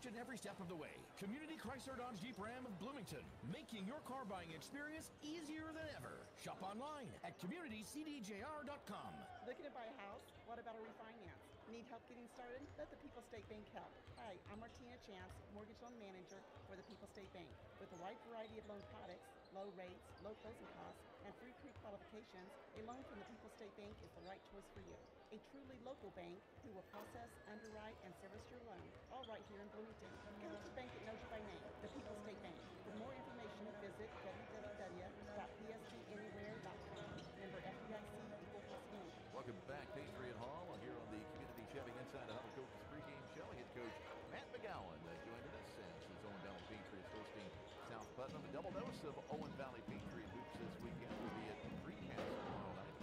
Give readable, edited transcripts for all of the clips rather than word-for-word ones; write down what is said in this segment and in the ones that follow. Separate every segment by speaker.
Speaker 1: and every step of the way. Community Chrysler Dodge Jeep Ram of Bloomington, making your car buying experience easier than ever. Shop online at communitycdjr.com.
Speaker 2: Looking to buy a house? What about a refinance? Need help getting started? Let the People State Bank help. Hi, I'm Martina Chance, Mortgage Loan Manager for the People State Bank. With a wide variety of loan products, low rates, low closing costs, and free pre-qualifications, a loan from the People State Bank is the right choice for you. A truly local bank who will process, underwrite, and service your loan, all right here in Bloomington. And it's a bank that knows you by name, the People State Bank. For more information, visit www.psbanywhere.com. Member FDIC, Equal House.
Speaker 3: Welcome back, Patriot Hall, here on the Community Chevy Inside the Huddle Coaches Pregame Show. Head coach Matt McGowan joining us as his Owen Valley Patriots hosting South Putnam. A double dose of Owen Valley Patriot hoops this weekend will be at Greencastle tomorrow night.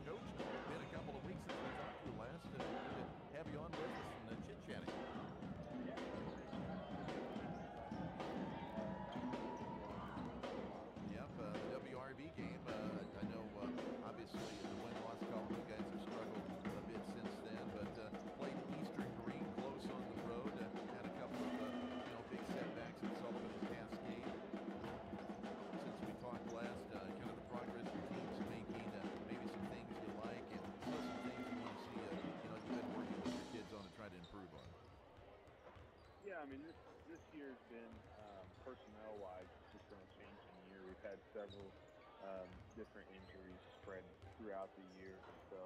Speaker 3: Coach, been a couple of weeks since we talked to you last. Good to have you on with us and chit-chatting. Yep, the WRV game. I know, obviously, the win-loss column, you guys have struggled a bit since then, but played Eastern Green close on the road. Had a couple of, big setbacks in Sullivan and Cascade. Since we talked last, kind of the progress your team's making, maybe some things you like, and some things you want to see, you've been working with your kids on to try to improve on.
Speaker 4: Yeah, I mean, this year's been, personnel-wise, it's just been a changing year. We've had several different injuries spread throughout the year, and so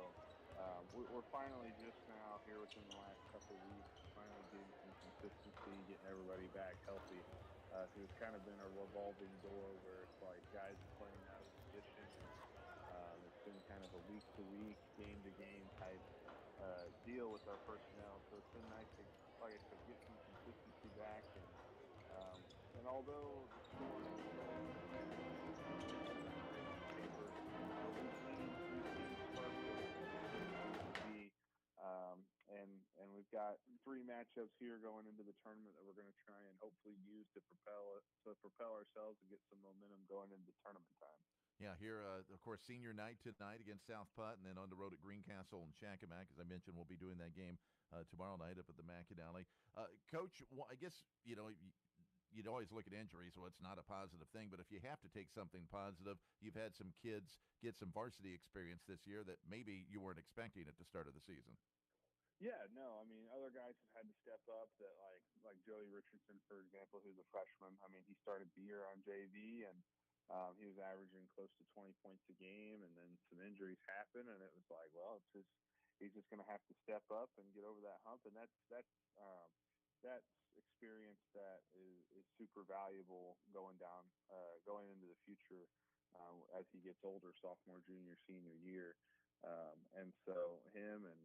Speaker 4: we're finally just now here within the last couple of weeks, finally getting some consistency, getting everybody back healthy. So it's kind of been a revolving door where it's like guys are playing out of position, and it's been kind of a week-to-week, game-to-game type deal with our personnel. So it's been nice to, like I said, get some consistency back, and although the score and we've got 3 matchups here going into the tournament that we're going to try and hopefully use to propel ourselves and get some momentum going into tournament time.
Speaker 3: Yeah, here, of course, senior night tonight against South Putt, and then on the road at Greencastle and Shakamak. As I mentioned, we'll be doing that game tomorrow night up at the Macadally. Coach, I guess, you'd always look at injuries, so it's not a positive thing, but if you have to take something positive, you've had some kids get some varsity experience this year that maybe you weren't expecting at the start of the season.
Speaker 4: Yeah, no, I mean, other guys have had to step up that, like Joey Richardson, for example, who's a freshman. I mean, he started the year on JV, and he was averaging close to 20 points a game, and then some injuries happened, and it was like, well, he's just going to have to step up and get over that hump, and that's experience that is super valuable going into the future as he gets older, sophomore, junior, senior year. And so him and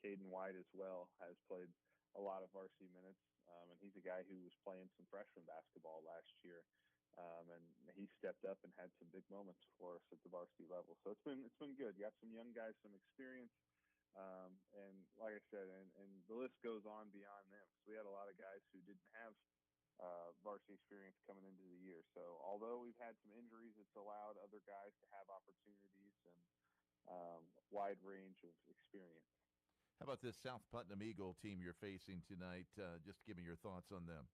Speaker 4: Caden White as well has played a lot of varsity minutes, and he's a guy who was playing some freshman basketball last year, and he stepped up and had some big moments for us at the varsity level. So it's been good. You got some young guys, some experience, and like I said, and the list goes on beyond them. So we had a lot of guys who didn't have varsity experience coming into the year. So although we've had some injuries, it's allowed other guys to have opportunities and wide range of experience.
Speaker 3: How about this South Putnam Eagle team you're facing tonight? Just give me your thoughts on them.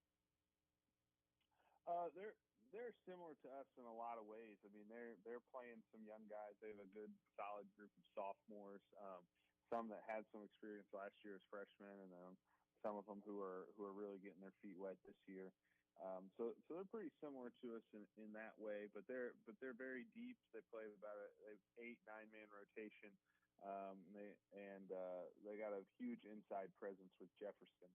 Speaker 4: They're similar to us in a lot of ways. I mean, they're playing some young guys. They have a good, solid group of sophomores. Some that had some experience last year as freshmen, and then some of them who are really getting their feet wet this year. So they're pretty similar to us in that way, but they're very deep. They play about an 8-9 man rotation. They got a huge inside presence with Jefferson.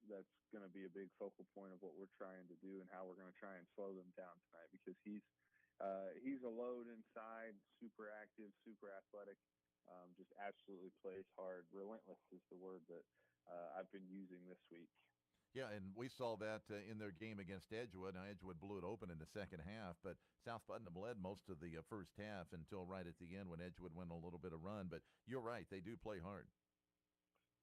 Speaker 4: That's going to be a big focal point of what we're trying to do and how we're going to try and slow them down tonight, because he's a load inside, super active, super athletic, just absolutely plays hard. Relentless is the word that I've been using this week.
Speaker 3: Yeah, and we saw that in their game against Edgewood. Now, Edgewood blew it open in the second half, but South Putnam led most of the first half until right at the end when Edgewood went a little bit of run. But you're right, they do play hard.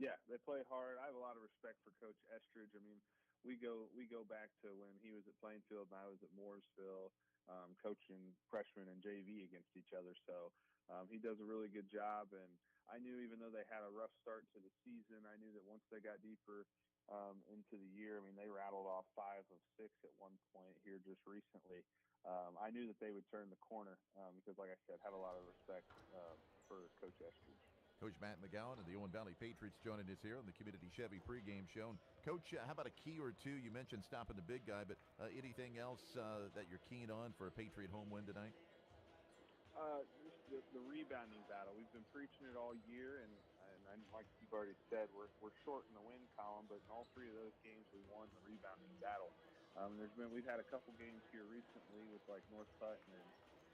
Speaker 4: Yeah, they play hard. I have a lot of respect for Coach Estridge. I mean, we go back to when he was at Plainfield and I was at Mooresville, coaching freshmen and JV against each other. So he does a really good job. And I knew, even though they had a rough start to the season, I knew that once they got deeper into the year. I mean, they rattled off 5 of 6 at one point here just recently. I knew that they would turn the corner because, like I said, had a lot of respect for Coach Eskridge.
Speaker 3: Coach Matt McGowan of the Owen Valley Patriots joining us here on the Community Chevy pregame show. And Coach, how about a key or two? You mentioned stopping the big guy, but anything else that you're keen on for a Patriot home win tonight?
Speaker 4: Just the rebounding battle. We've been preaching it all year, and like you've already said, we're short in the win column, but in all 3 of those games we won the rebounding battle. We've had a couple games here recently with like North Putnam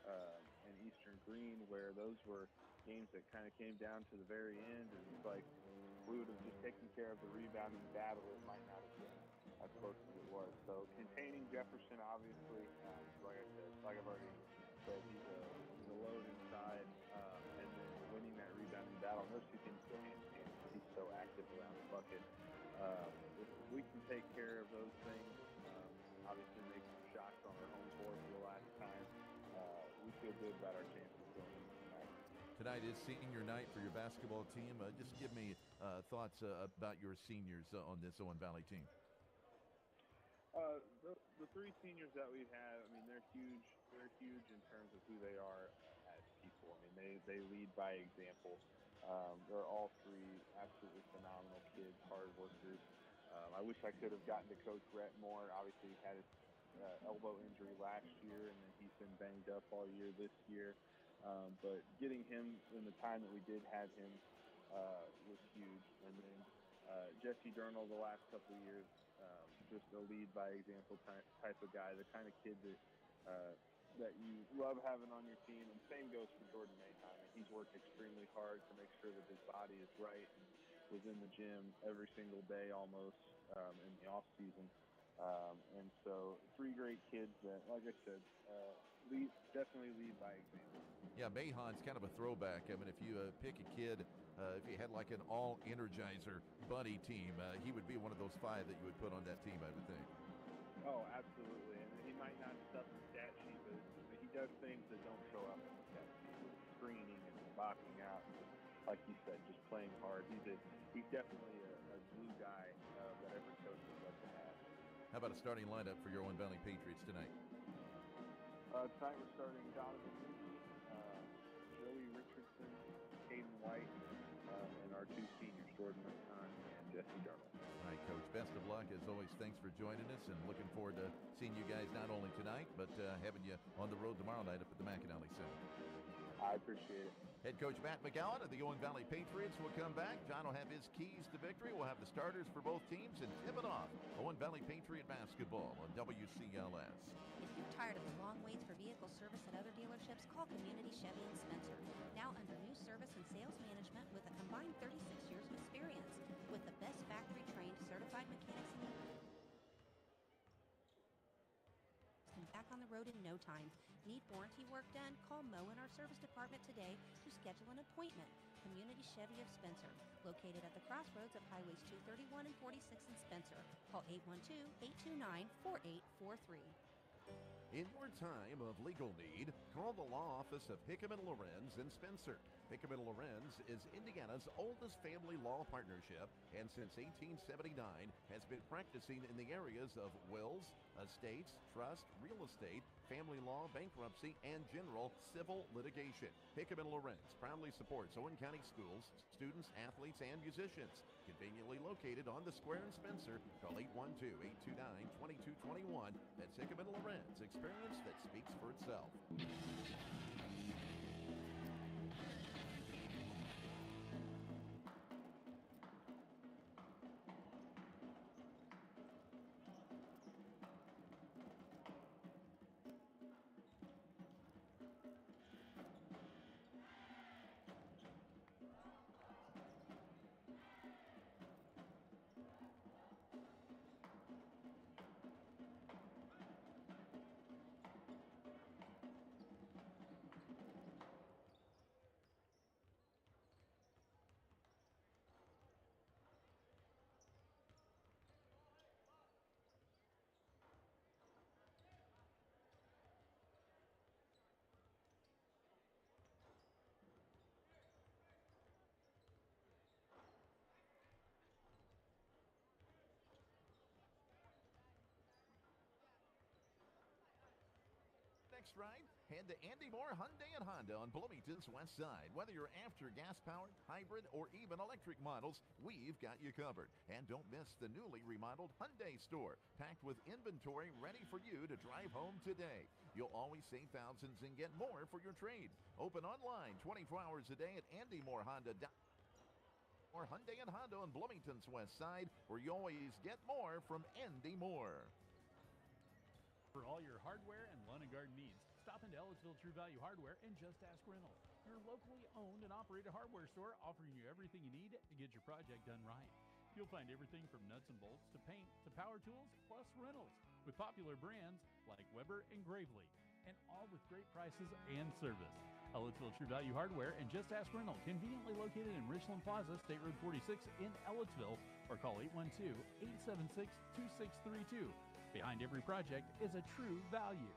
Speaker 4: and Eastern Green where those were games that kind of came down to the very end, and it's like we would have just taken care of the rebounding battle. It might not have been as close as it was. So containing Jefferson, obviously, like I said, like I've already said, he's a load inside, and then winning that rebounding battle. Those 2 things go hand in hand. He's so active around the bucket. If we can take care of those things, obviously make some shots on our home court for the last time, we feel good about our chances going into tonight.
Speaker 3: Tonight is senior night for your basketball team. Just give me thoughts about your seniors on this Owen Valley team.
Speaker 4: The 3 seniors that we've had, I mean, they're huge. They're huge in terms of who they are as people. I mean, they lead by example. They're all 3 absolutely phenomenal kids, hard workers. I wish I could have gotten to coach Rhett more. Obviously, he had his elbow injury last year, and then he's been banged up all year this year. But getting him in the time that we did have him was huge. And then Jesse Durnall the last couple of years, just a lead by example type of guy, the kind of kid that you love having on your team. And same goes for Jordan Mayheim. He's worked extremely hard to make sure that his body is right and was in the gym every single day almost in the off season. And so 3 great kids that, like I said, definitely lead by example.
Speaker 3: Yeah, Mayheim's kind of a throwback. I mean, if you pick a kid, if you had like an all-Energizer bunny team, he would be one of those 5 that you would put on that team, I would think.
Speaker 4: Oh, absolutely. And he might not stuff the stat sheet, but he does things that don't show up in the stat sheet, with screening and boxing out. And just, like you said, just playing hard. He's definitely a glue guy that every coach would love to have.
Speaker 3: How about a starting lineup for your Owen Valley Patriots tonight?
Speaker 4: Tonight we're starting Donahue, Joey Richardson, Caden White, and our 2 seniors, Jordan Mayheim and Jesse Durnall.
Speaker 3: All right, Coach, best of luck. As always, thanks for joining us, and looking forward to seeing you guys not only tonight, but having you on the road tomorrow night up at the McAnally Center.
Speaker 4: I appreciate it.
Speaker 3: Head coach Matt McGowan of the Owen Valley Patriots will come back. John will have his keys to victory. We'll have the starters for both teams and tip it off. Owen Valley Patriot basketball on WCLS.
Speaker 5: If you're tired of the long waits for vehicle service at other dealerships, call Community Chevy in Spencer. Now under new service and sales management with a combined 36 years of experience. With the best factory-trained certified mechanics in the back on the road in no time. Need warranty work done? Call Mo in our service department today to schedule an appointment. Community Chevy of Spencer, located at the crossroads of Highways 231 and 46 in Spencer. Call 812-829-4843.
Speaker 6: In your time of legal need, call the law office of Hickam & Lorenz in Spencer. Hickam & Lorenz is Indiana's oldest family law partnership, and since 1879 has been practicing in the areas of wills, estates, trust, real estate, family law, bankruptcy, and general civil litigation. Hickam & Lorenz proudly supports Owen County schools, students, athletes, and musicians. Conveniently located on the square in Spencer, call 812-829-2221. That's Hickam & Lorenz, experience that speaks for itself. next ride? Head to Andy Moore Hyundai and Honda on Bloomington's west side. Whether you're after gas-powered, hybrid, or even electric models, we've got you covered. And don't miss the newly remodeled Hyundai store, packed with inventory ready for you to drive home today. You'll always save thousands and get more for your trade. Open online 24 hours a day at AndyMooreHonda.com. Or Hyundai and Honda on Bloomington's west side, where you always get more from Andy Moore.
Speaker 7: For all your hardware and lawn and garden needs, stop into Ellisville True Value Hardware and Just Ask Rental. Your locally owned and operated hardware store offering you everything you need to get your project done right. You'll find everything from nuts and bolts to paint to power tools plus rentals with popular brands like Weber and Gravely, and all with great prices and service. Ellisville True Value Hardware and Just Ask Rental, conveniently located in Richland Plaza, State Road 46 in Ellisville, or call 812-876-2632. Behind every project is a true value.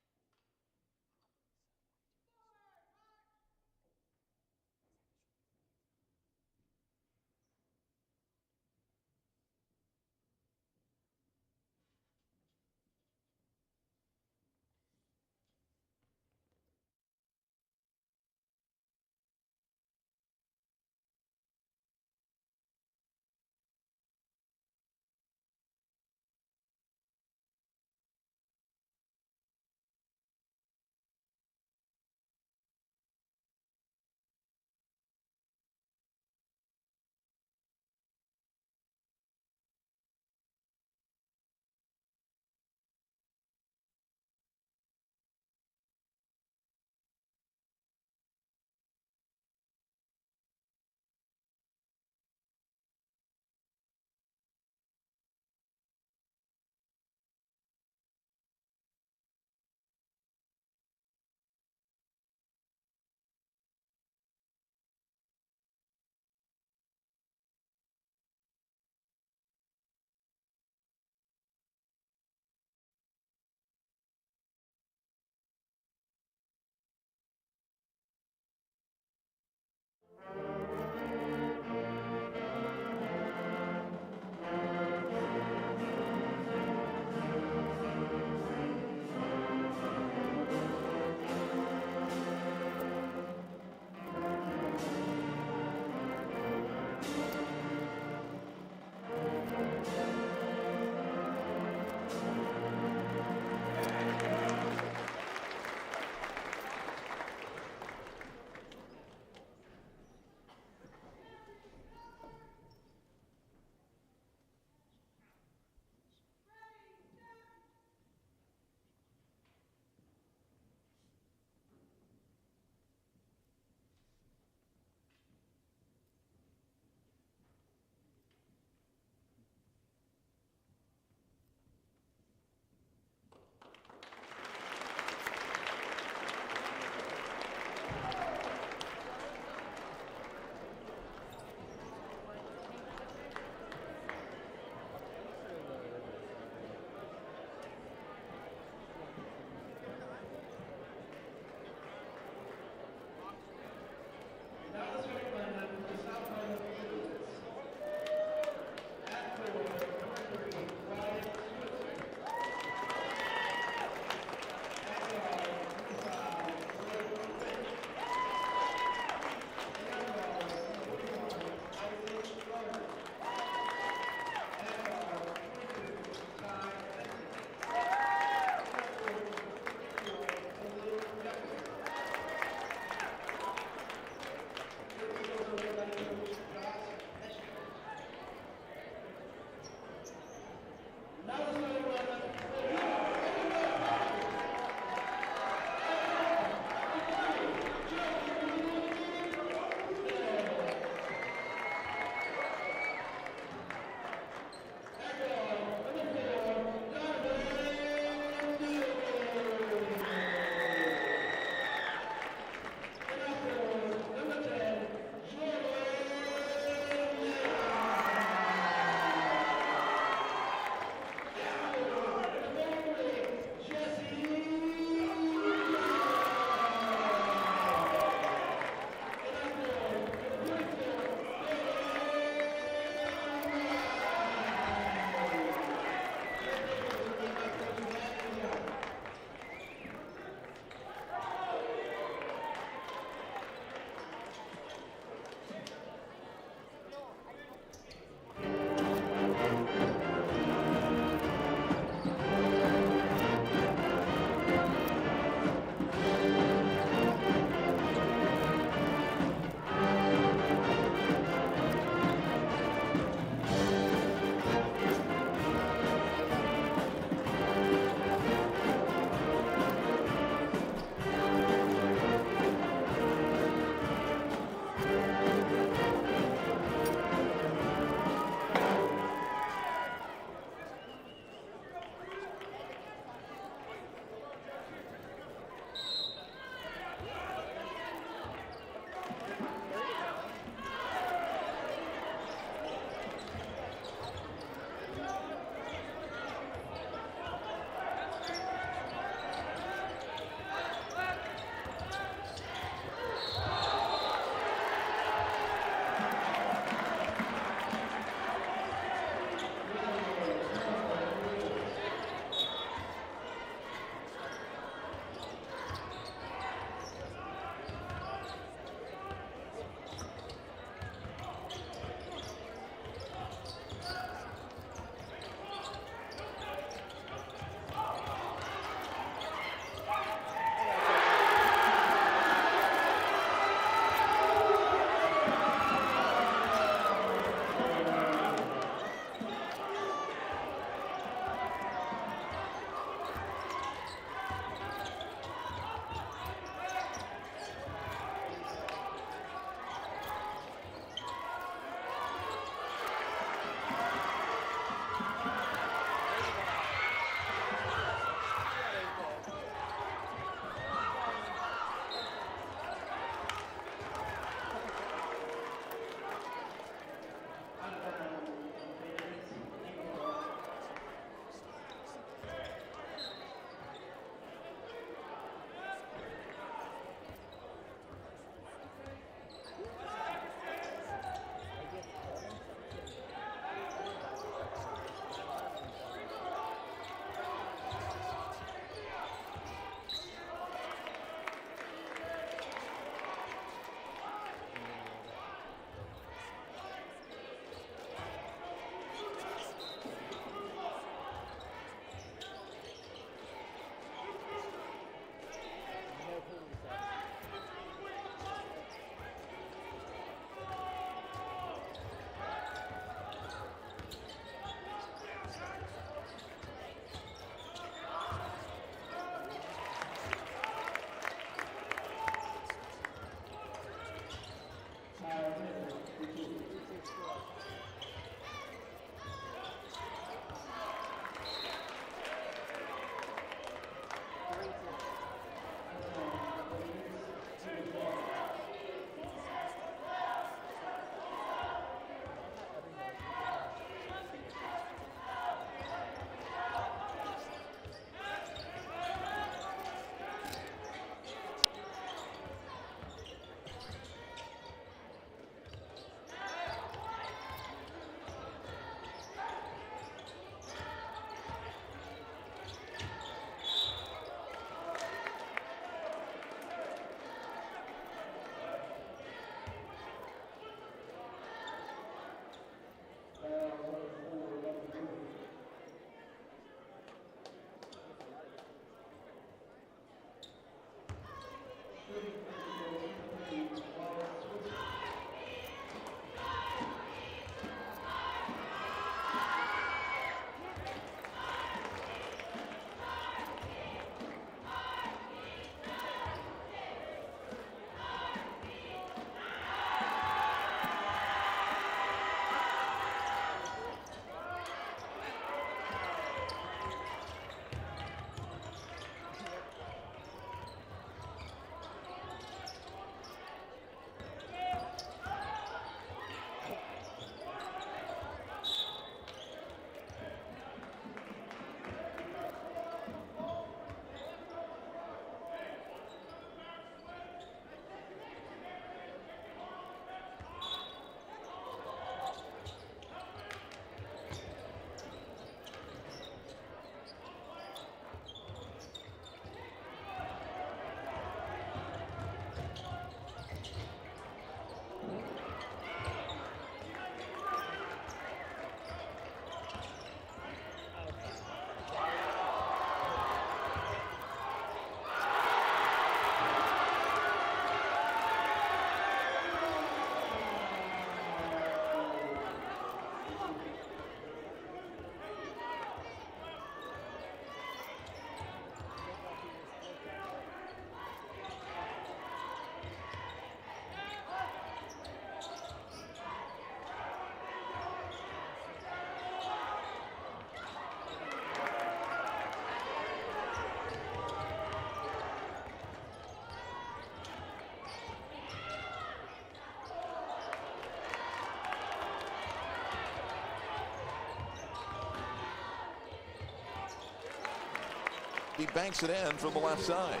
Speaker 6: He banks it in from the left side.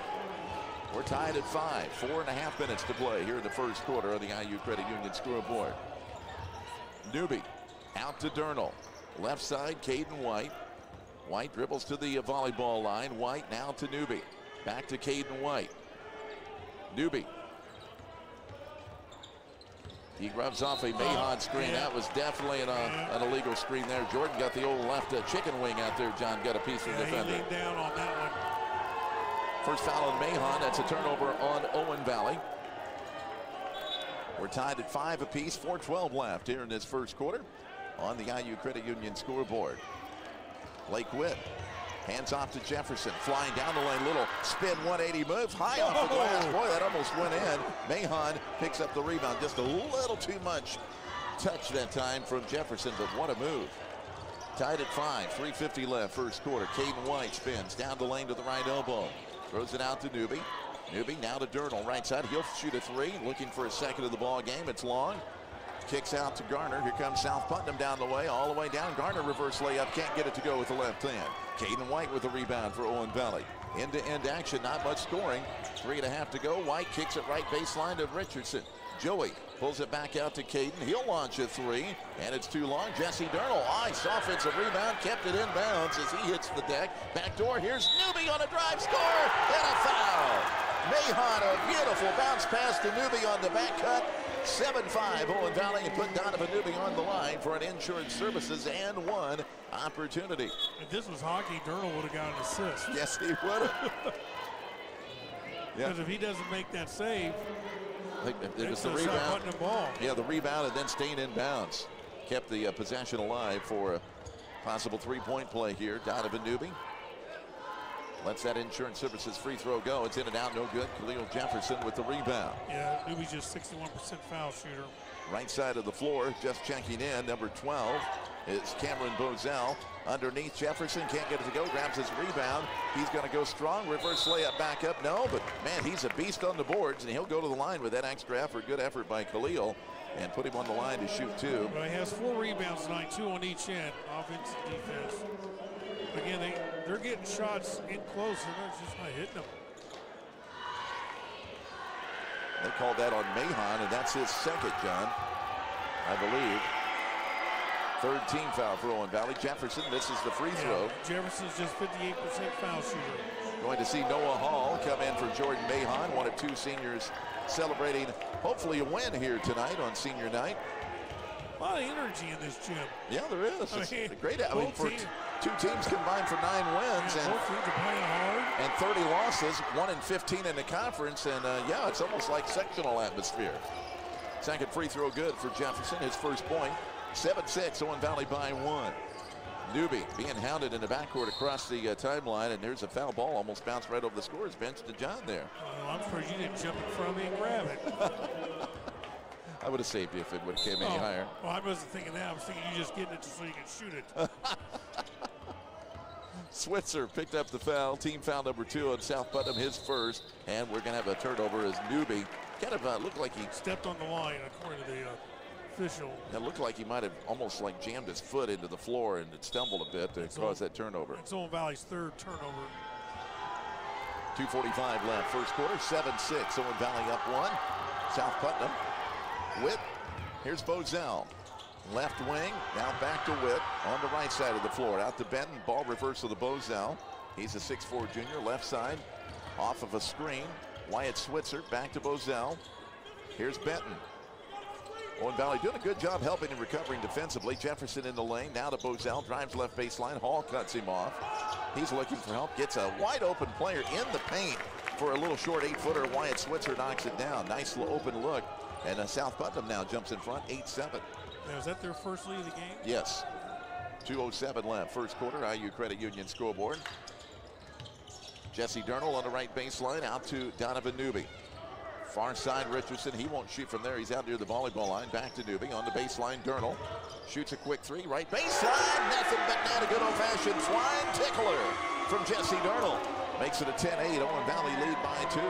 Speaker 6: We're tied at 5. 4.5 minutes to play here in the first quarter on the IU Credit Union scoreboard. Newby out to Durnall. Left side, Caden White. White dribbles to the volleyball line. White now to Newby. Back to Caden White. Newby. He grabs off a Mahon screen. That was definitely an illegal screen there. Jordan got the old left chicken wing out there. John got a piece of the defender.
Speaker 8: He laid down on that one.
Speaker 6: First foul on Mahon. That's a turnover on Owen Valley. We're tied at 5 apiece. 4:12 left here in this first quarter on the IU Credit Union scoreboard. Blake Witt hands off to Jefferson, flying down the lane, little spin 180 move, high off the glass. Boy, that almost went in. Mahon picks up the rebound, just a little too much touch that time from Jefferson, but what a move. Tied at 5, 3:50 left, first quarter. Caden White spins down the lane to the right elbow, throws it out to Newby. Newby now to Durnall, right side. He'll shoot a 3, looking for a second of the ball game. It's long. Kicks out to Garner. Here comes South Putnam down the way, all the way down. Garner reverse layup, can't get it to go with the left hand. Caden White with the rebound for Owen Valley. End-to-end action, not much scoring. 3.5 to go. White kicks it right baseline to Richardson. Joey pulls it back out to Caden. He'll launch a 3, and it's too long. Jesse Durnall, nice offensive rebound, kept it in bounds as he hits the deck. Back door, here's Newby on a drive, score, and a foul. Mahon, a beautiful bounce pass to Newby on the back cut. 7-5 Owen Valley, and put Donovan Newby on the line for an insurance services and 1 opportunity.
Speaker 8: If this was hockey, Durnall would have got an assist.
Speaker 6: Yes, he would have.
Speaker 8: Because if he doesn't make that save,
Speaker 6: it was the rebound. Yeah, the rebound and then staying in bounds. Kept the possession alive for a possible 3-point play here. Donovan Newby lets that insurance services free throw go. It's in and out, no good. Khalil Jefferson with the rebound.
Speaker 8: Yeah, Newby's just 61% foul shooter.
Speaker 6: Right side of the floor, just checking in, number 12 is Cameron Bozell. Underneath, Jefferson can't get it to go, grabs his rebound. He's going to go strong, reverse layup back up. No, but man, he's a beast on the boards, and he'll go to the line with that extra effort. Good effort by Khalil, and put him on the line to shoot 2.
Speaker 8: Well, he has 4 rebounds tonight, 2 on each end, offense and defense. Again, they're getting shots in close, and they're just not hitting them.
Speaker 6: They called that on Mahon, and that's his second, John, I believe. 3rd team foul for Owen Valley. Jefferson misses the free throw.
Speaker 8: Jefferson's just 58% foul shooter.
Speaker 6: Going to see Noah Hall come in for Jordan Mahon, one of 2 seniors celebrating hopefully a win here tonight on senior night.
Speaker 8: A lot of energy in this gym.
Speaker 6: Yeah, there is. It's great. I mean, for 2 teams combined for 9 wins, and
Speaker 8: both teams are playing hard,
Speaker 6: and 30 losses, 1-15 in the conference, and yeah, it's almost like sectional atmosphere. Second free throw good for Jefferson, his first point. 7-6, Owen Valley by 1. Newby being hounded in the backcourt across the timeline, and there's a foul ball, almost bounced right over the scorer's bench to John there.
Speaker 8: I'm surprised you didn't jump in front of me and grab it.
Speaker 6: I would have saved you if it would have came any higher.
Speaker 8: Well, I wasn't thinking that. I was thinking you just getting it so you can shoot it.
Speaker 6: Switzer picked up the foul. Team foul number 2 on South Putnam, his first. And we're going to have a turnover as Newby kind of looked like he
Speaker 8: stepped on the line, according to the official.
Speaker 6: It looked like he might have almost like jammed his foot into the floor, and it stumbled a bit to cause that turnover.
Speaker 8: It's Owen Valley's 3rd turnover.
Speaker 6: 2:45 left, first quarter. 7-6, Owen Valley up 1. South Putnam. Witt, here's Bozell. Left wing, now back to Witt on the right side of the floor. Out to Benton, ball reversal to Bozell. He's a 6'4 junior, left side, off of a screen. Wyatt Switzer, back to Bozell. Here's Benton. Owen Valley doing a good job helping and recovering defensively. Jefferson in the lane, now to Bozell, drives left baseline. Hall cuts him off. He's looking for help, gets a wide open player in the paint for a little short 8-footer. Wyatt Switzer knocks it down. Nice open look. And South Putnam now jumps in front, 8-7.
Speaker 8: Now, is that their first lead of the game?
Speaker 6: Yes. 2:07 left, first quarter. IU Credit Union scoreboard. Jesse Durnall on the right baseline, out to Donovan Newby. Far side, Richardson. He won't shoot from there. He's out near the volleyball line. Back to Newby on the baseline. Durnall shoots a quick 3, right baseline. Nothing but not a good old-fashioned flying tickler from Jesse Durnall. Makes it a 10-8. Owen Valley lead by 2.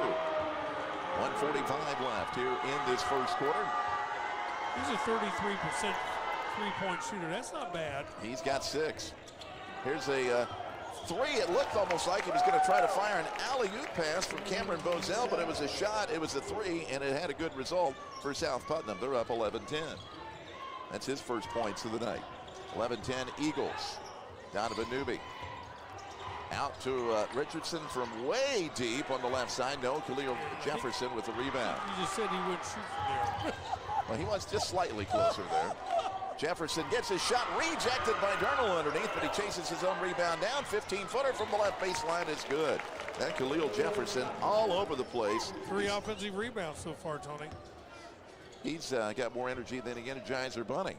Speaker 6: 1:45 left here in this first quarter.
Speaker 8: He's a 33% three-point shooter. That's not bad.
Speaker 6: He's got 6. Here's a three. It looked almost like he was going to try to fire an alley-oop pass from Cameron Bozell, but it was a shot. It was a three, and it had a good result for South Putnam. They're up 11-10. That's his first points of the night. 11-10 Eagles. Donovan Newby. Out to Richardson from way deep on the left side. No, Khalil Jefferson with the rebound.
Speaker 8: You just said he wouldn't shoot from there.
Speaker 6: Well, he was just slightly closer there. Jefferson gets his shot rejected by Darnell underneath, but he chases his own rebound down. 15-footer from the left baseline is good. That Khalil Jefferson all over the place.
Speaker 8: 3 offensive rebounds so far, Tony.
Speaker 6: He's got more energy than the Energizer Bunny.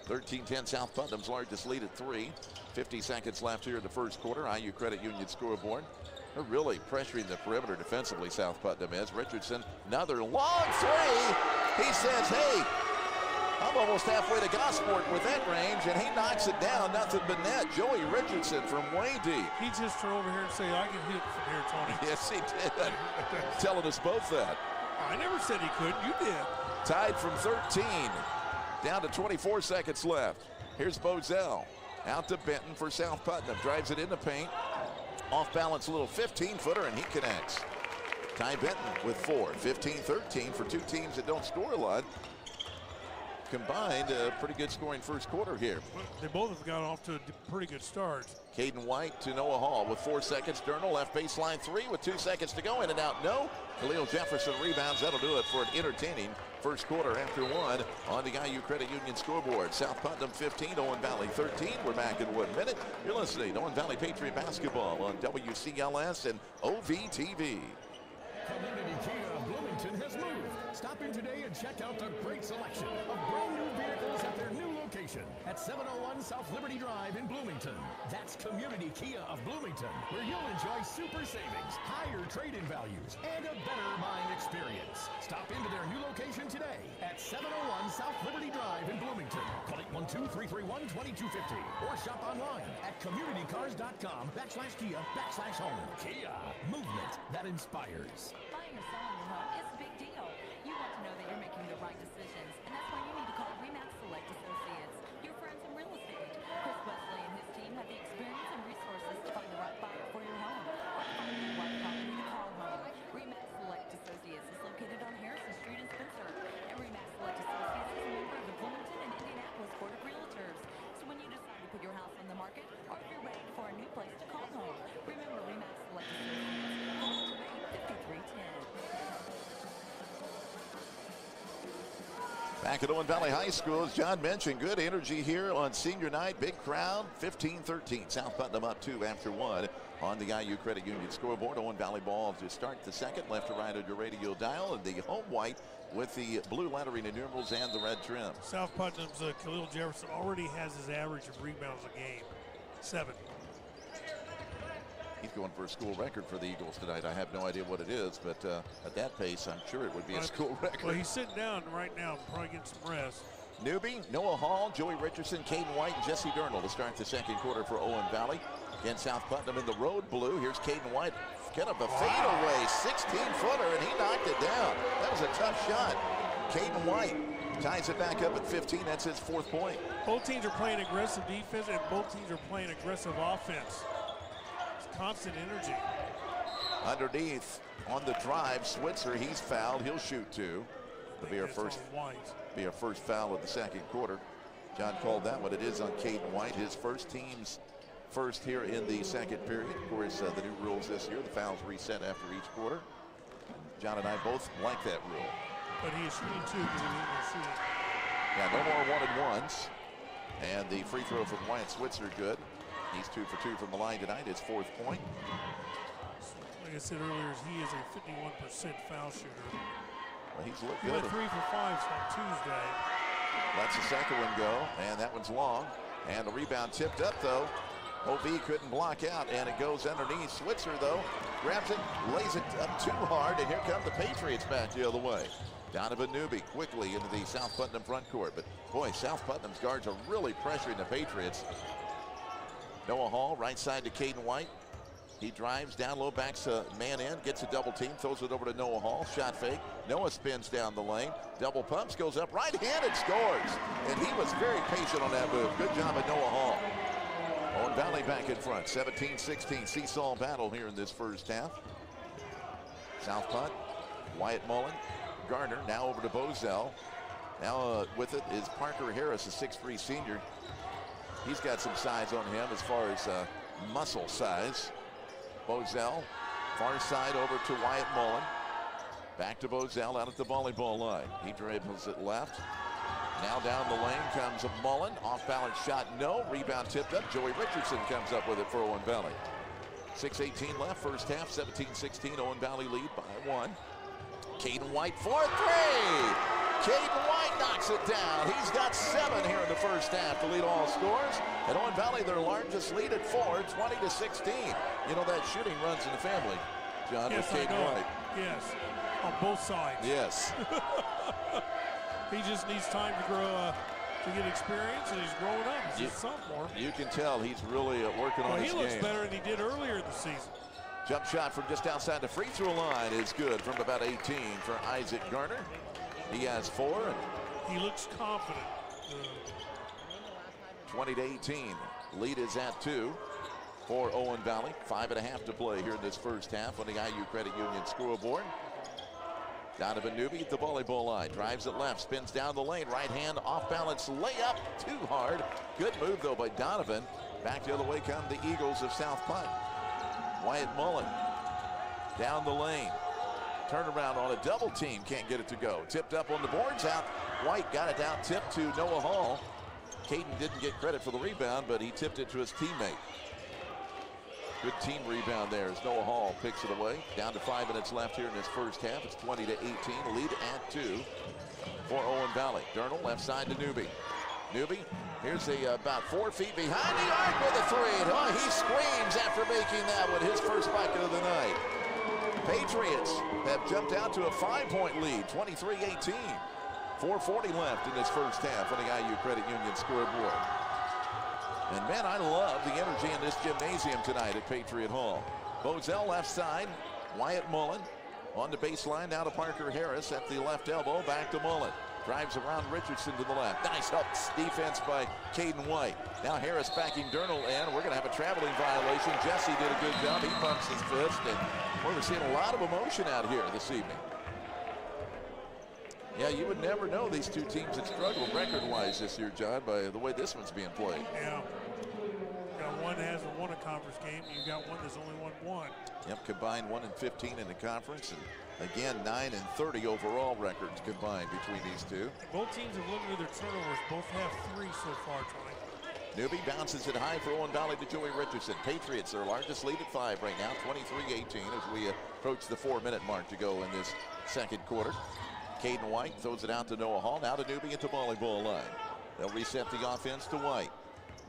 Speaker 6: 13-10 South Putnam's largest lead at 3. 50 seconds left here in the first quarter. IU Credit Union scoreboard. They're really pressuring the perimeter defensively, South Putnam is. Richardson, another long three. He says, hey, I'm almost halfway to Gosport with that range, and he knocks it down. Nothing but net. Joey Richardson from way deep.
Speaker 8: He just turned over here and say, I can hit from here, Tony.
Speaker 6: Yes, he did. Telling us both that.
Speaker 8: I never said he couldn't. You did.
Speaker 6: Tied from 13. Down to 24 seconds left. Here's Bozell. Out to Benton for South Putnam. Drives it in the paint. Off balance, a little 15-footer, and he connects. Ty Benton with 4. 15-13 for two teams that don't score a lot. Combined, a pretty good scoring first quarter here.
Speaker 8: They both have got off to a pretty good start.
Speaker 6: Caden White to Noah Hall with 4 seconds. Durnall left baseline 3 with 2 seconds to go. In and out, no. Khalil Jefferson rebounds. That'll do it for an entertaining first quarter after 1 on the IU Credit Union scoreboard. South Putnam 15, Owen Valley 13. We're back in 1 minute. You're listening to Owen Valley Patriot basketball on WCLS and OVTV.
Speaker 1: Community Kia of Bloomington has moved. Stop in today and check out the great selection of brand new vehicles at their new location at 701 South Liberty Drive in Bloomington. That's Community Kia of Bloomington, where you'll enjoy super savings, higher trade-in values, and a better buying experience. Stop into their new location today at 701 South Liberty Drive in Bloomington. Call 812-331-2250 or shop online at communitycars.com/Kia/home. Kia, movement that inspires.
Speaker 9: Buying or selling your home is a big deal. You want to know that you're making the right decisions, and that's why you need to call RE/MAX Select Associates, your friends in real estate. Chris Wesley and his team have the experience and resources to find the right buyer for your home or find the right property to call home. RE/MAX Select Associates is located on Harrison Street in Spencer, and RE/MAX Select Associates is a member of the Bloomington and Indianapolis Board of Realtors. So when you decide to put your house on the market, or if you're ready for a new place to call home, remember RE/MAX Select Associates. Call today 5310.
Speaker 6: Back at Owen Valley High School, as John mentioned, good energy here on senior night. Big crowd, 15-13. South Putnam up 2 after 1 on the IU Credit Union scoreboard. Owen Valley ball to start the second, left to right on your radio dial, and the home white with the blue lettering and numerals and the red trim.
Speaker 8: South Putnam's Khalil Jefferson already has his average of rebounds a game, 7.
Speaker 6: He's going for a school record for the Eagles tonight. I have no idea what it is, but at that pace, I'm sure it would be a school record.
Speaker 8: Well, he's sitting down right now, probably getting some rest.
Speaker 6: Newby, Noah Hall, Joey Richardson, Caden White, and Jesse Durnall to start the second quarter for Owen Valley. Again, South Putnam in the road blue. Here's Caden White. Get up a fadeaway, 16-footer, and he knocked it down. That was a tough shot. Caden White ties it back up at 15. That's his 4th point.
Speaker 8: Both teams are playing aggressive defense, and both teams are playing aggressive offense. Constant energy.
Speaker 6: Underneath on the drive, Switzer, he's fouled. He'll shoot 2. It'll be our first foul of the second quarter. John called that one. It is on Caden White, his first, team's first here in the second period. Of course, the new rules this year, the fouls reset after each quarter. John and I both like that rule.
Speaker 8: But he is shooting 2 because he didn't shoot.
Speaker 6: Yeah, no more 1-and-1s. And the free throw from Wyatt Switzer, good. He's 2 for 2 from the line tonight, his 4th point.
Speaker 8: Like I said earlier, he is a 51% foul shooter.
Speaker 6: Well, he's looked
Speaker 8: He
Speaker 6: good.
Speaker 8: went 3 for 5 on Tuesday.
Speaker 6: Lets the second one go, and that one's long. And the rebound tipped up, though. OV couldn't block out, and it goes underneath. Switzer, though, grabs it, lays it up too hard, and here come the Patriots back the other way. Donovan Newby quickly into the South Putnam front court. But, boy, South Putnam's guards are really pressuring the Patriots. Noah Hall, right side to Caden White. He drives down low, backs a man in, gets a double team, throws it over to Noah Hall. Shot fake. Noah spins down the lane. Double pumps, goes up right-handed, scores. And he was very patient on that move. Good job at Noah Hall. Owen Valley back in front, 17-16. Seesaw battle here in this first half. South punt, Wyatt Mullen, Garner, now over to Bozell. Now with it is Parker Harris, a 6'3" senior. He's got some size on him as far as muscle size. Bozell, far side over to Wyatt Mullen. Back to Bozell out at the volleyball line. He dribbles it left. Now down the lane comes Mullen. Off balance shot, no. Rebound tipped up. Joey Richardson comes up with it for Owen Valley. 6:18 left, first half, 17-16. Owen Valley lead by 1. Caden White for 3. Caden White knocks it down. He's got 7 here in the first half to lead all scores. And Owen Valley, their largest lead at 4, 20-16. You know that shooting runs in the family, John,
Speaker 8: yes,
Speaker 6: with Caden White.
Speaker 8: Yes, on both sides.
Speaker 6: Yes.
Speaker 8: He just needs time to grow, to get experience, and he's growing up. He's a sophomore.
Speaker 6: You can tell he's really working on his game.
Speaker 8: He looks better than he did earlier in the season.
Speaker 6: Jump shot from just outside the free throw line is good from about 18 for Isaac Garner. He has 4. And
Speaker 8: he looks confident.
Speaker 6: 20-18. Lead is at 2 for Owen Valley. 5.5 to play here in this first half on the IU Credit Union scoreboard. Donovan Newby at the volleyball line. Drives it left, spins down the lane. Right hand off balance layup. Too hard. Good move though by Donovan. Back the other way come the Eagles of South Putt. Wyatt Mullen down the lane. Turnaround on a double team. Can't get it to go. Tipped up on the boards out. White got it down. Tipped to Noah Hall. Caden didn't get credit for the rebound, but he tipped it to his teammate. Good team rebound there as Noah Hall picks it away. Down to 5 minutes left here in this first half. It's 20-18. Lead at 2 for Owen Valley. Durnall left side to Newby. Newby, here's about 4 feet behind the arc with a 3. Oh, he screams after making that one. His first bucket of the night. Patriots have jumped out to a 5-point lead, 23-18. 4:40 left in this first half on the IU Credit Union scoreboard. And man, I love the energy in this gymnasium tonight at Patriot Hall. Bozell left side, Wyatt Mullen on the baseline, now to Parker Harris at the left elbow, back to Mullen. Drives around Richardson to the left. Nice help defense by Caden White. Now Harris backing Durnall, and we're going to have a traveling violation. Jesse did a good job. He pumps his fist, and we're seeing a lot of emotion out here this evening. Yeah, you would never know these two teams had struggled record-wise this year, John, by the way this one's being played.
Speaker 8: Yeah. You got one that hasn't won a conference game, and you got one that's only won 1.
Speaker 6: Yep, combined 1-15 in the conference, and again 9-30 overall records combined between these two.
Speaker 8: Both teams have limited their turnovers. Both have 3 so far, Tony.
Speaker 6: Newby bounces it high for Owen Valley to Joey Richardson. Patriots, their largest lead at 5 right now, 23-18 as we approach the 4-minute mark to go in this second quarter. Caden White throws it out to Noah Hall. Now to Newby at the volleyball line. They'll reset the offense to White.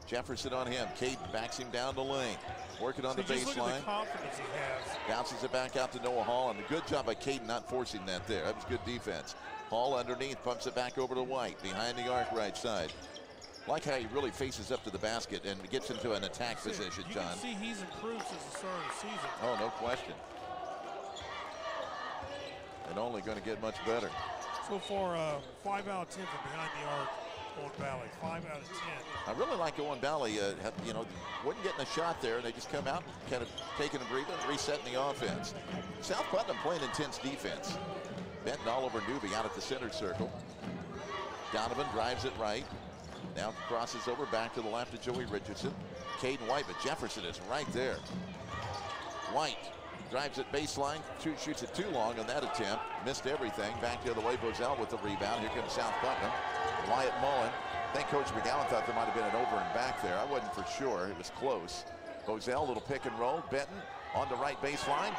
Speaker 6: Jefferson on him. Caden backs him down the lane. Working on the baseline.
Speaker 8: Look at the confidence he has.
Speaker 6: Bounces it back out to Noah Hall. And a good job by Caden not forcing that there. That was good defense. Hall underneath. Pumps it back over to White. Behind the arc right side. Like how he really faces up to the basket and gets into an attack position, John.
Speaker 8: You can see he's improved since the start of the season.
Speaker 6: Oh, no question. And only going to get much better.
Speaker 8: So far, 5 out of 10 from behind the arc, Owen Valley. 5 out of 10.
Speaker 6: I really like Owen Valley. Wasn't getting a shot there, and they just come out, kind of taking a breather, resetting the offense. South Putnam playing intense defense. Benton all over Newby out at the center circle. Donovan drives it right. Now crosses over back to the left to Joey Richardson. Caden White, but Jefferson is right there. White drives it baseline, shoots it too long on that attempt. Missed everything. Back the other way, Bozell with the rebound. Here comes South Putnam. Wyatt Mullen. I think Coach McGowan thought there might have been an over and back there. I wasn't for sure. It was close. Bozell, little pick and roll. Benton on the right baseline.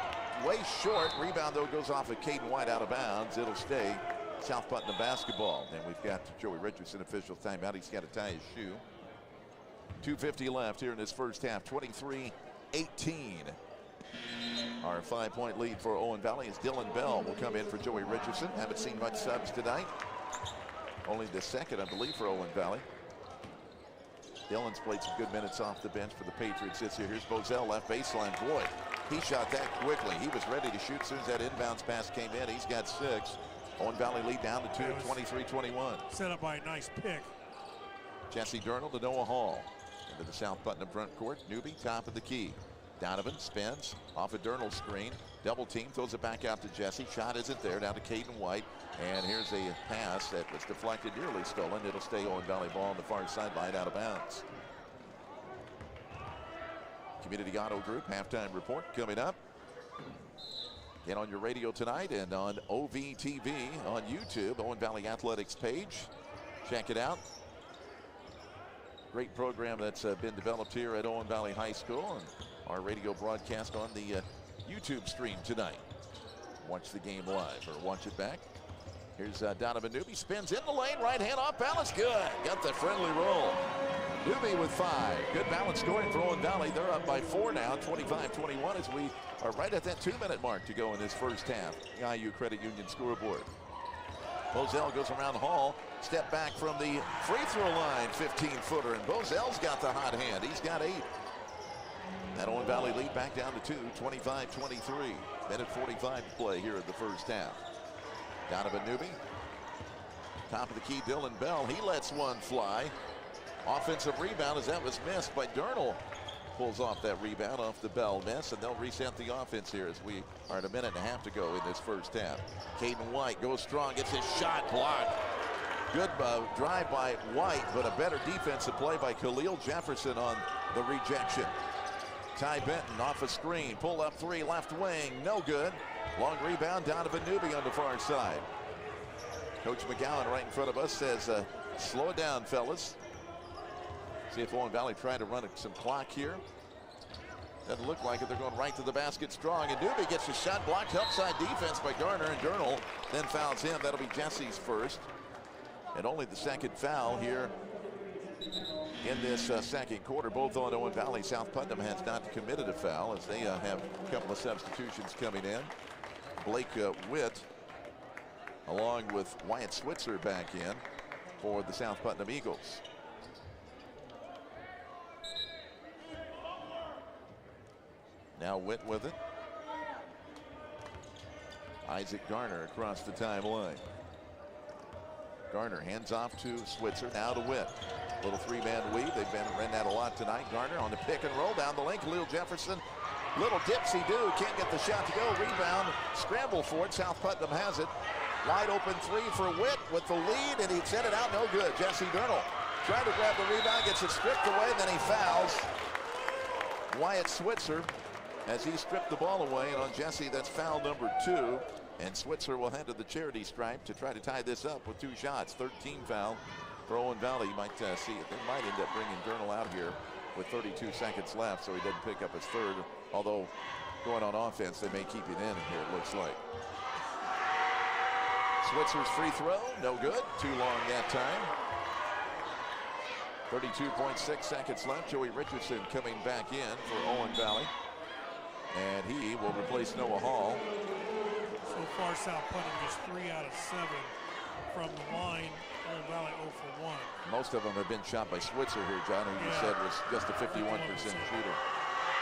Speaker 6: Way short. Rebound, though, goes off of Caden White out of bounds. It'll stay South Putnam basketball. And we've got Joey Richardson, official timeout. He's got to tie his shoe. 2:50 left here in this first half. 23-18. Our 5-point lead for Owen Valley is Dylan Bell will come in for Joey Richardson. Haven't seen much subs tonight. Only the second, I believe, for Owen Valley. Dylan's played some good minutes off the bench for the Patriots this year. Here's Bozell, left baseline. Boy, he shot that quickly. He was ready to shoot as soon as that inbounds pass came in. He's got 6. Owen Valley lead down to 2 at 23-21.
Speaker 8: Set up by a nice pick.
Speaker 6: Jesse Durnall to Noah Hall. into the South Putnam front court. Newby, top of the key. Donovan spins off a Durnall screen. Double team, throws it back out to Jesse. Shot isn't there, down to Caden White. And here's a pass that was deflected, nearly stolen. It'll stay Owen Valley ball on the far sideline, out of bounds. Community Auto Group halftime report coming up. Get on your radio tonight and on OVTV on YouTube, Owen Valley Athletics page. Check it out. Great program that's been developed here at Owen Valley High School, and our radio broadcast on the YouTube stream tonight. Watch the game live or watch it back. Here's Donovan Newby, spins in the lane, right hand off balance, good. Got the friendly roll. Newby with 5. Good balance scoring for Owen Valley. They're up by 4 now, 25-21, as we are right at that 2-minute mark to go in this first half. The IU Credit Union scoreboard. Bozell goes around Hall, step back from the free throw line, 15-footer, and Bozell's got the hot hand. He's got 8. That Owen Valley lead back down to 2, 25-23. Minute 45 to play here in the first half. Donovan Newby, top of the key, Dylan Bell. He lets one fly. Offensive rebound as that was missed by Durnall. Pulls off that rebound off the Bell miss, and they'll reset the offense here as we are at a minute and a half to go in this first half. Caden White goes strong, gets his shot blocked. Good drive by White, but a better defensive play by Khalil Jefferson on the rejection. Ty Benton off a screen, pull up 3, left wing, no good. Long rebound, Donovan Newby on the far side. Coach McGowan right in front of us says, slow it down, fellas. See if Owen Valley try to run some clock here. Doesn't look like it. They're going right to the basket strong, and Newby gets his shot blocked. Help side defense by Garner, and Durnall then fouls him. That'll be Jesse's first, and only the second foul here in this second quarter. Both on Owen Valley. South Putnam has not committed a foul as they have a couple of substitutions coming in. Blake Witt along with Wyatt Switzer back in for the South Putnam Eagles. Now Witt with it. Isaac Garner across the timeline. Garner hands off to Switzer, now to Witt. Little 3-man weave. They've been running that a lot tonight. Garner on the pick and roll down the lane. Khalil Jefferson, little dipsy-do, can't get the shot to go. Rebound, scramble for it. South Putnam has it. Wide open 3 for Witt with the lead, and he sent it out, no good. Jesse Durnall trying to grab the rebound, gets it stripped away, then he fouls Wyatt Switzer as he stripped the ball away, and on Jesse, that's foul number 2. And Switzer will head to the charity stripe to try to tie this up with 2 shots. 13 foul for Owen Valley. You might see it. They might end up bringing Durnall out here with 32 seconds left, so he doesn't pick up his 3rd. Although going on offense, they may keep it in here, it looks like. Switzer's free throw, no good. Too long that time. 32.6 seconds left. Joey Richardson coming back in for Owen Valley. And he will replace Noah Hall.
Speaker 8: So far, South Putnam just 3 out of 7 from the line. Owen Valley 0 for 1.
Speaker 6: Most of them have been shot by Switzer here, John, who you said was just a 51% shooter.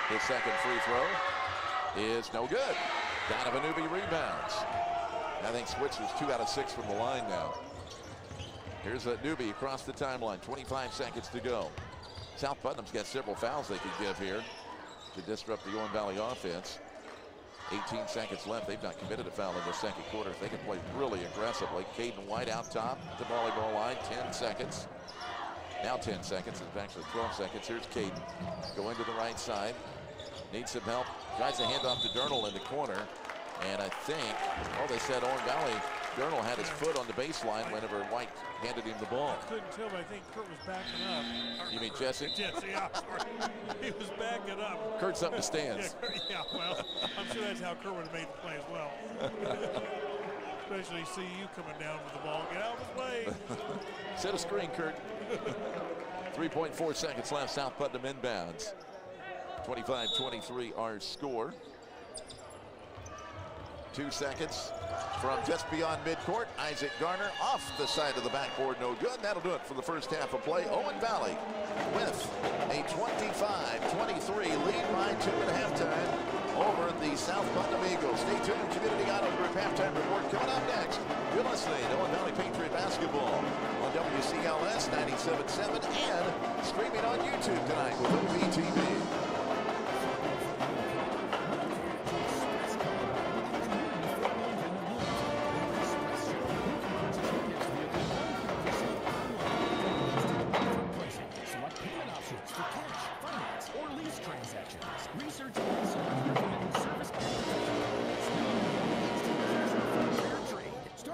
Speaker 6: His second free throw is no good. Donovan Newby rebounds. I think Switzer's 2 out of 6 from the line now. Here's Newby across the timeline. 25 seconds to go. South Putnam's got several fouls they could give here to disrupt the Owen Valley offense. 18 seconds left. They've not committed a foul in the second quarter. If they can play really aggressively. Caden White out top at the volleyball line. 10 seconds. Now 10 seconds. It's actually 12 seconds. Here's Caden going to the right side. Needs some help. Tries to hand off to Durnall in the corner. And I think, they said Owen Valley, Durnall had his foot on the baseline whenever White handed him the ball.
Speaker 8: I couldn't tell, but I think Kurt was backing up.
Speaker 6: You mean Jesse?
Speaker 8: Jesse, yeah, sorry. He was backing up.
Speaker 6: Kurt's up in the stands.
Speaker 8: Yeah, well, I'm sure that's how Kurt would have made the play as well. Especially see you coming down with the ball. Get out of his way.
Speaker 6: Set a screen, Kurt. 3.4 seconds left. South Putnam inbounds. 25-23 our score. 2 seconds from just beyond midcourt. Isaac Garner off the side of the backboard, no good. That'll do it for the first half of play. Owen Valley with a 25-23, lead by 2 at halftime over the South Putnam Eagles. Stay tuned. Community Auto Group halftime report coming up next. You're listening to Owen Valley Patriot basketball on WCLS 97.7 and streaming on YouTube tonight with OVTV.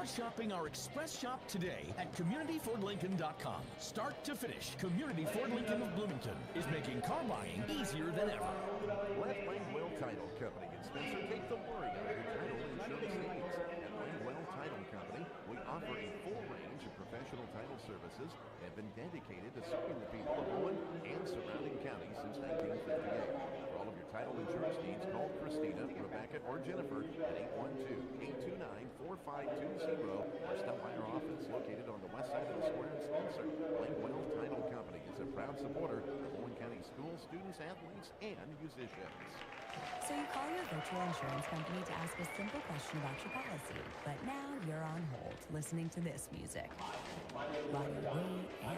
Speaker 1: Shopping our Express Shop today at CommunityFordLincoln.com. Start to finish, Community Ford Lincoln of Bloomington is making car buying easier than ever.
Speaker 6: Let Langwell Title Company in Spencer take the worry out of your title insurance needs. At Langwell Title Company, we offer a full range of professional title services and have been dedicated to serving the people of Owen and surrounding counties since 1958. For all of your title insurance needs, call Christina, Rebecca, or Jennifer at 812-829-4520 or stop by our office located on the west side of the square in Spencer. Langwell Title Company is a proud supporter of Owen County schools, students, athletes, and musicians.
Speaker 9: So you call your virtual insurance company to ask a simple question about your policy, but now you're on hold listening to this music. While you wait and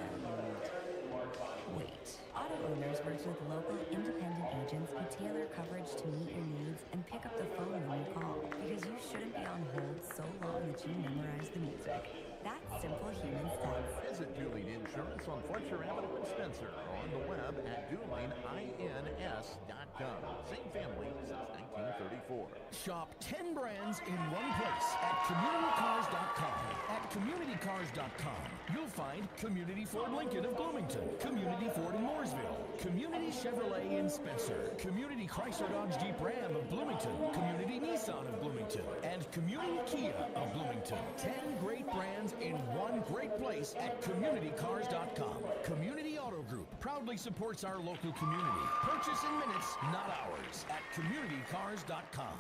Speaker 9: wait. Auto Owners works with local independent agents who tailor coverage to meet your needs and pick up the phone when you call, because you shouldn't be on hold so long that you memorize the music. That's simple human sense.
Speaker 6: Visit Dueling Insurance on Fletcher Avenue in Spencer or on the web at duelingins.com. Same family since 1934.
Speaker 1: Shop 10 brands in one place at CommunityCars.com. At CommunityCars.com, you'll find Community Ford Lincoln of Bloomington, Community Ford in Mooresville, Community Chevrolet in Spencer, Community Chrysler Dodge Jeep Ram of Bloomington, Community Nissan of Bloomington, and Community Kia of Bloomington. 10 great brands in one great place at CommunityCars.com. Community Auto Group proudly supports our local community. Purchase in minutes, not hours, at CommunityCars.com.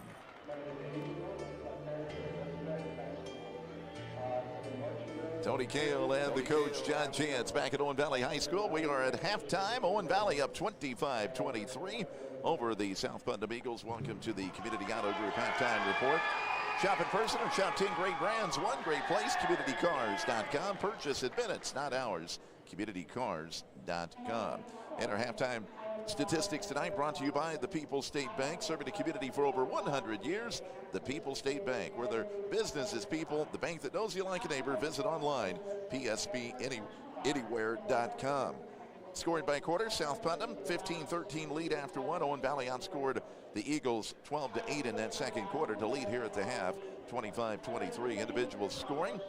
Speaker 6: Tony Kale and the coach John Chance back at Owen Valley High School. We are at halftime. Owen Valley up 25-23 over the South Putnam Eagles. Welcome to the Community Auto Group halftime report. Shop in person or shop 10 great brands, one great place, CommunityCars.com. Purchase in minutes, not hours, CommunityCars.com. And our halftime statistics tonight brought to you by the People's State Bank, serving the community for over 100 years. The People's State Bank, where their business is people, the bank that knows you like a neighbor. Visit online, psbanywhere.com. Scoring by quarter, South Putnam 15-13 lead after one. Owen Valley outscored the Eagles 12-8 in that second quarter to lead here at the half, 25-23. Individual scoring.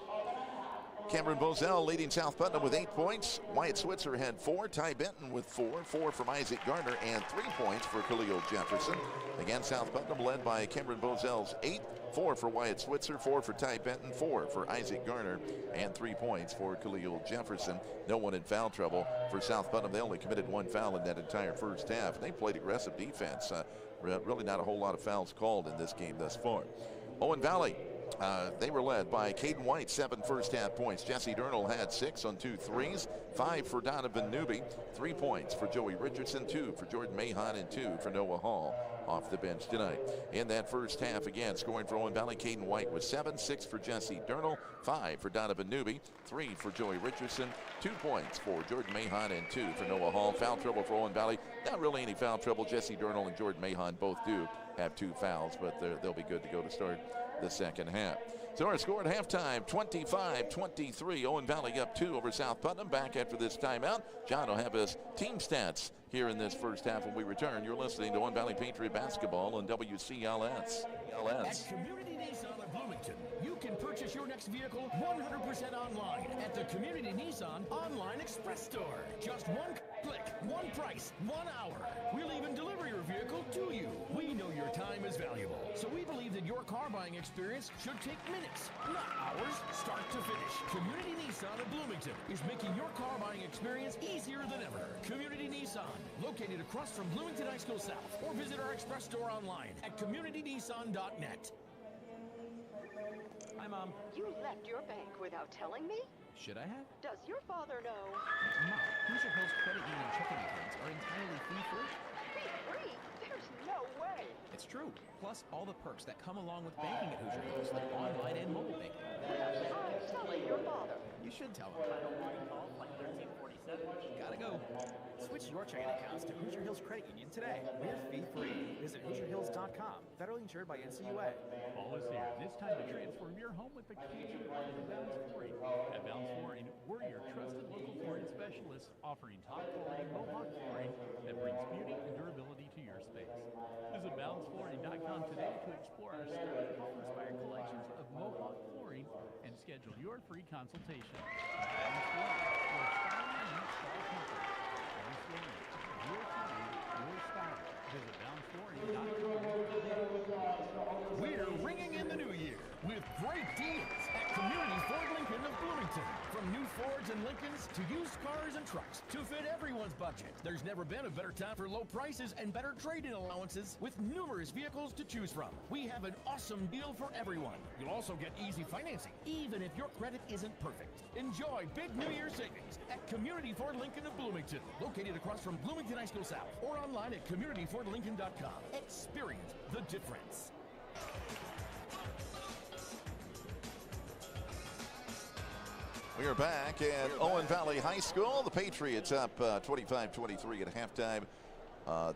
Speaker 6: Cameron Bozell leading South Putnam with 8 points. Wyatt Switzer had 4. Ty Benton with 4. 4 from Isaac Garner and 3 points for Khalil Jefferson. Again, South Putnam led by Cameron Bozell's 8. 4 for Wyatt Switzer, 4 for Ty Benton, 4 for Isaac Garner, and 3 points for Khalil Jefferson. No one in foul trouble for South Putnam. They only committed 1 foul in that entire first half. They played aggressive defense. Really not a whole lot of fouls called in this game thus far. Owen Valley, they were led by Caden White, 7 first half points. Jesse Durnall had 6 on 2 threes, 5 for Donovan Newby, 3 points for Joey Richardson, 2 for Jordan Mahon, and 2 for Noah Hall off the bench tonight. In that first half, again, scoring for Owen Valley, Caden White was 7, 6 for Jesse Durnall, 5 for Donovan Newby, 3 for Joey Richardson, 2 points for Jordan Mahon, and 2 for Noah Hall. Foul trouble for Owen Valley. Not really any foul trouble. Jesse Durnall and Jordan Mahon both do have 2 fouls, but they'll be good to go to start the second half. So our score at halftime, 25-23. Owen Valley up 2 over South Putnam. Back after this timeout. John will have his team stats here in this first half when we return. You're listening to Owen Valley Patriot Basketball on WCLS.
Speaker 1: At Community Nissan of Bloomington, you can purchase your next vehicle 100% online at the Community Nissan Online Express Store. Just 1 click, 1 price, 1 hour. We'll even deliver your vehicle to you. We know your time is valuable, so we believe that your car buying experience should take minutes, not hours, start to finish. Community Nissan of Bloomington is making your car buying experience easier than ever. Community Nissan, located across from Bloomington High School South, or visit our express store online at communitynissan.net.
Speaker 7: Hi, Mom.
Speaker 10: You left your bank without telling me?
Speaker 7: Should I have?
Speaker 10: Does your father know?
Speaker 7: Mom, Hoosier Hills Credit Union checking accounts are entirely fee-free
Speaker 11: true. Plus, all the perks that come along with banking at Hoosier Hills, like online and mobile banking.
Speaker 10: I'm telling your father.
Speaker 11: You should tell him. Gotta go.
Speaker 12: Switch your checking accounts to Hoosier Hills Credit Union today. We're fee-free. Visit HoosierHills.com. Federally insured by NCUA.
Speaker 7: Fall is here, and it's time to transform your home with the keys to Bounce Flooring. At Bounce Flooring, we're your trusted local flooring specialists, offering top-quality Mohawk flooring that brings beauty and durability to your space. Visit bounceflooring.com today to explore our style-inspired collections of Mohawk flooring and schedule your free consultation. Bounce Flooring, your style meets style comfort. Bounce Flooring, your flooring, your style. Visit bounceflooring.com.
Speaker 1: We're ringing in the new year with great deals at Community Ford Lincoln of Bloomington. From new Fords and Lincolns to used cars and trucks to fit everyone's budget. There's never been a better time for low prices and better trade-in allowances with numerous vehicles to choose from. We have an awesome deal for everyone. You'll also get easy financing, even if your credit isn't perfect. Enjoy big New Year savings at Community Ford Lincoln of Bloomington, located across from Bloomington High School South, or online at communityfordlincoln.com. Experience the difference.
Speaker 6: We are back at Owen Valley High School. The Patriots up 25-23 at halftime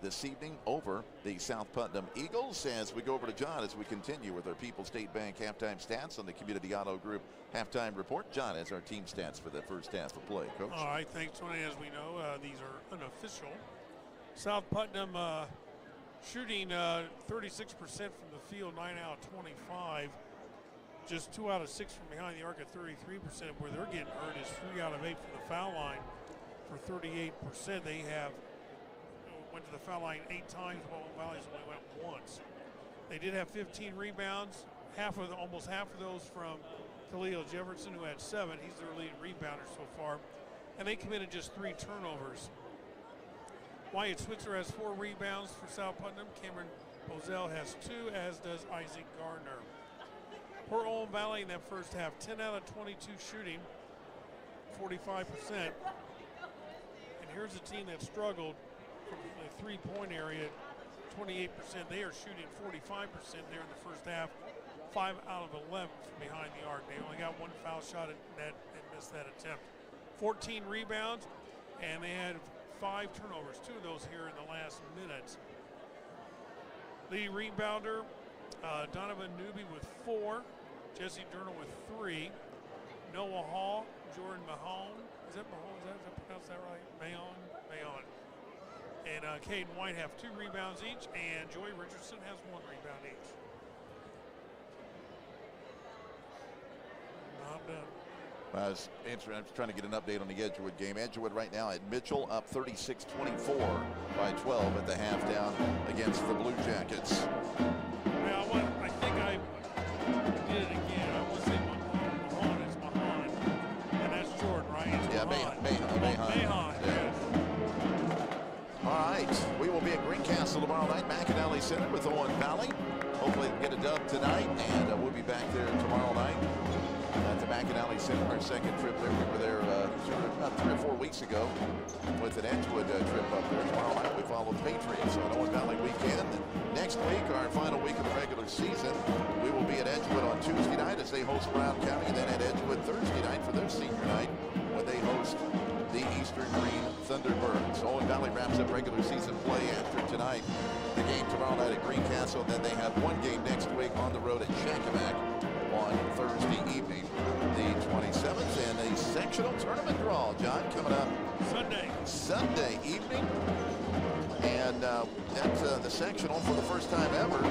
Speaker 6: this evening over the South Putnam Eagles. As we go over to John as we continue with our People's State Bank halftime stats on the Community Auto Group halftime report. John has our team stats for the first half of play. Coach.
Speaker 8: All right, thanks, Tony. As we know, these are unofficial. South Putnam shooting 36% from the field, 9 out of 25. Just 2 out of 6 from behind the arc at 33%. Where they're getting hurt is 3 out of 8 from the foul line for 38%. They have went to the foul line 8 times, while Valley's only went once. They did have 15 rebounds, almost half of those from Khalil Jefferson, who had 7. He's their leading rebounder so far. And they committed just 3 turnovers. Wyatt Switzer has 4 rebounds for South Putnam. Cameron Bozell has 2, as does Isaac Gardner. For Owen Valley in that first half, 10 out of 22 shooting, 45%. And here's a team that struggled from the three-point area, 28%. They are shooting 45% there in the first half, 5 out of 11 from behind the arc. They only got 1 foul shot at net and missed that attempt. 14 rebounds, and they had 5 turnovers, 2 of those here in the last minutes. Leading rebounder, Donovan Newby with 4, Jesse Durner with 3, Noah Hall, Jordan Mahone, is that Mahone, is that pronounce that right? Mahone. And Caden White have 2 rebounds each, and Joey Richardson has 1 rebound each. Not done.
Speaker 6: I was trying to get an update on the Edgewood game. Edgewood right now at Mitchell up 36-24 by 12 at the half down against the Blue Jackets.
Speaker 8: Well, I think I did it again. I want to say Mahon. It's Mahon. And that's Jordan, right? It's Mahon.
Speaker 6: Yeah. All right. We will be at Greencastle tomorrow night, McAnally Center with Owen Valley. Hopefully they can get a dub tonight, and we'll be back there tomorrow night at the McAnally Center. Our second trip there. We were there about 3 or 4 weeks ago with an Edgewood trip up there. Tomorrow night we follow the Patriots on Owen Valley weekend. And next week, our final week of the regular season, we will be at Edgewood on Tuesday night as they host Brown County, and then at Edgewood Thursday night for their senior night when they host the Eastern Green Thunderbirds. Owen Valley wraps up regular season play after tonight. The game tomorrow night at Greencastle, and then they have 1 game next week on the road at Shakamak on Thursday evening, the 27th, and a sectional tournament draw, John, coming up Sunday evening. And that's the sectional for the first time ever.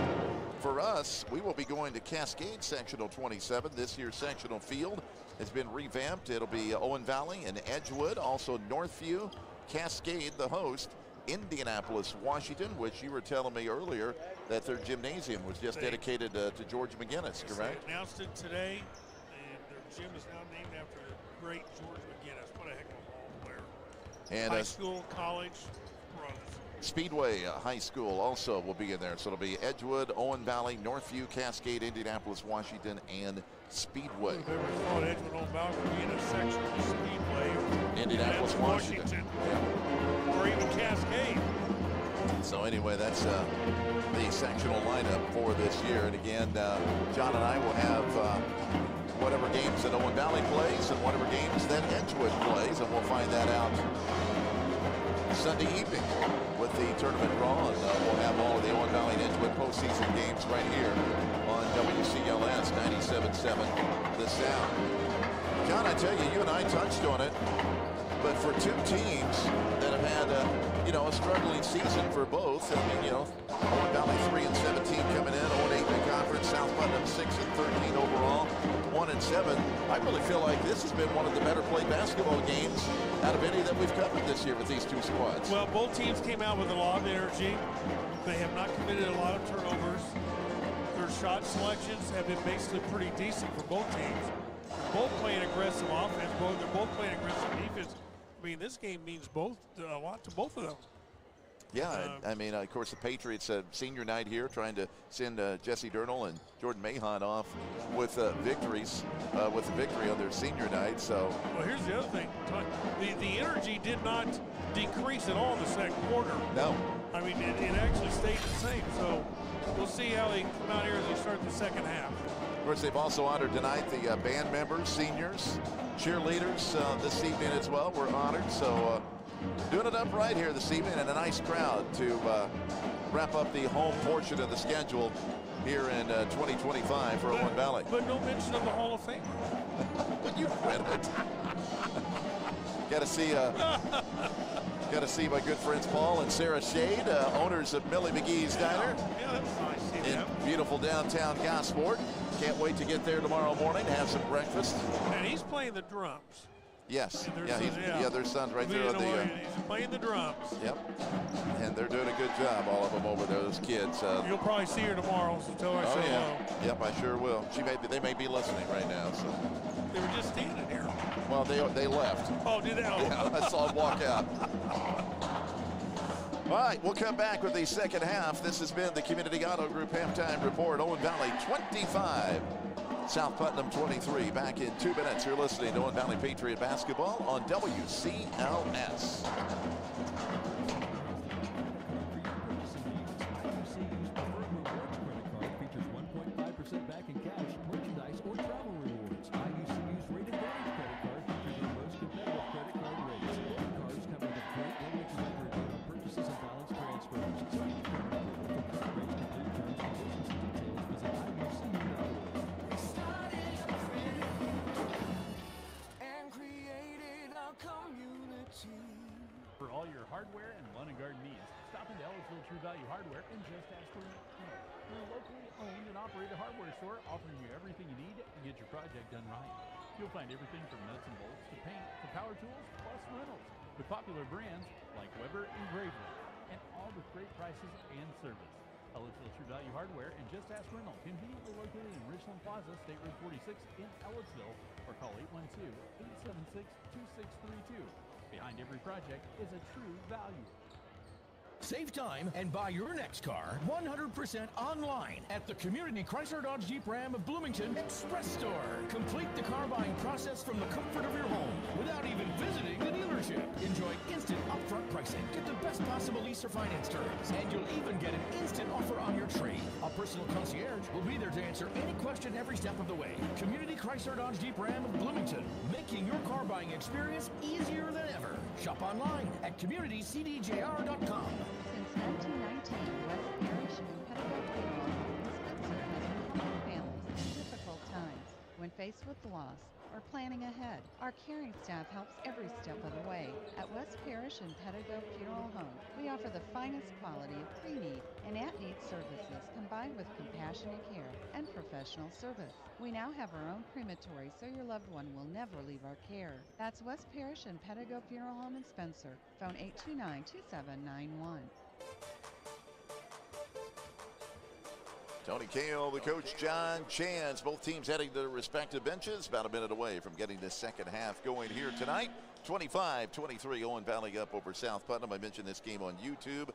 Speaker 6: For us, we will be going to Cascade Sectional 27. This year's sectional field has been revamped. It'll be Owen Valley and Edgewood, also Northview, Cascade, the host, Indianapolis, Washington, which you were telling me earlier that their gymnasium was just dedicated to George McGinnis, correct?
Speaker 8: They announced it today, and their gym is now named after the great George McGinnis. What a heck of a ball player. And high school, college, runs.
Speaker 6: Speedway High School also will be in there. So it'll be Edgewood, Owen Valley, Northview, Cascade, Indianapolis, Washington, and Speedway.
Speaker 8: Who ever thought Edgewood, Owen Valley would be in a section of Speedway or
Speaker 6: Indianapolis, Washington.
Speaker 8: Yeah. Or even Cascade.
Speaker 6: So
Speaker 3: anyway, that's the sectional lineup for this year. And again, John and I will have whatever games that Owen Valley plays and whatever games that Edgewood plays, and we'll find that out Sunday evening with the tournament draw. And we'll have all of the Owen Valley and Edgewood postseason games right here on WCLS 97.7 The Sound. John, I tell you, you and I touched on it, but for two teams that have had a struggling season for both, I mean, Owen Valley 3-17 coming in, Owen 8 in the conference, South Putnam 6-13 overall, 1-7. I really feel like this has been one of the better played basketball games out of any that we've covered this year with these two squads.
Speaker 8: Well, both teams came out with a lot of energy. They have not committed a lot of turnovers. Their shot selections have been basically pretty decent for both teams. Both playing aggressive offense, they're both playing aggressive defense. I mean, this game means a lot to both of them.
Speaker 3: Yeah, I mean, of course, the Patriots senior night here, trying to send Jesse Durnall and Jordan Mahon off with victories, with the victory on their senior night. So,
Speaker 8: well, here's the other thing: the energy did not decrease at all in the second quarter.
Speaker 3: No,
Speaker 8: I mean, it actually stayed the same. So, we'll see how they come out here as they start the second half.
Speaker 3: Of course, they've also honored tonight the band members, seniors, cheerleaders this evening as well. We're honored. So. Doing it up right here this evening, and a nice crowd to wrap up the home portion of the schedule here in 2025 for Owen Valley.
Speaker 8: But no mention of the Hall of Fame.
Speaker 3: But you read it. Got to see my good friends Paul and Sarah Shade, owners of Millie McGee's Diner.
Speaker 8: Yeah, that's nice.
Speaker 3: In beautiful downtown Gosport. Can't wait to get there tomorrow morning to have some breakfast.
Speaker 8: And he's playing the drums.
Speaker 3: Yes, their son's right there on the.
Speaker 8: He's playing the drums.
Speaker 3: Yep, and they're doing a good job, all of them over there, those kids.
Speaker 8: You'll probably see her tomorrow, so tell her I say hello.
Speaker 3: Yep, I sure will. They may be listening right now. So.
Speaker 8: They were just standing here.
Speaker 3: Well, they left.
Speaker 8: Oh, did they? Oh.
Speaker 3: Yeah, I saw them walk out. All right, we'll come back with the second half. This has been the Community Auto Group halftime report. Owen Valley 25. South Putnam 23. Back in 2 minutes. You're listening to Owen Valley Patriot basketball on WCLS.
Speaker 1: Back in cash, merchandise, or travel rewards. IUCU's rated Vantage credit card features the most competitive credit card rates. Both cards come with a great limited record on purchases and balance transfers. So you can rates, complete terms, conditions, and details. Visit IUCU.org.
Speaker 7: For all your hardware and lawn and garden needs, stop into Ellisville True Value Hardware and just ask for it. We're a locally owned and operated hardware store offering you everything you need to get your project done right. You'll find everything from nuts and bolts to paint to power tools plus rentals with popular brands like Weber and Gravely, and all with great prices and service. Ellisville True Value Hardware and Just Ask Rental, conveniently located in Richland Plaza, State Road 46 in Ellisville, or call 812-876-2632. Behind every project is a true value.
Speaker 1: Save time and buy your next car 100% online at the Community Chrysler Dodge Jeep Ram of Bloomington Express Store. Complete the car buying process from the comfort of your home without even visiting the dealership. Enjoy instant upfront pricing, get the best possible lease or finance terms, and you'll even get an instant offer on your trade. A personal concierge will be there to answer any question every step of the way. Community Chrysler Dodge Jeep Ram of Bloomington, making your car buying experience easier than ever. Shop online at communitycdjr.com.
Speaker 13: Since 1919, West Parish and Pedagogue Funeral Home in Spencer has been helping families in difficult times. When faced with loss or planning ahead, our caring staff helps every step of the way. At West Parish and Pedagogue Funeral Home, we offer the finest quality of pre-need and at-need services combined with compassionate care and professional service. We now have our own crematory, so your loved one will never leave our care. That's West Parish and Pedagogue Funeral Home in Spencer. Phone 829-2791.
Speaker 3: Tony Kale, the coach, John Chance. Both teams heading to their respective benches. About a minute away from getting this second half going here tonight. 25-23, Owen Valley up over South Putnam. I mentioned this game on YouTube,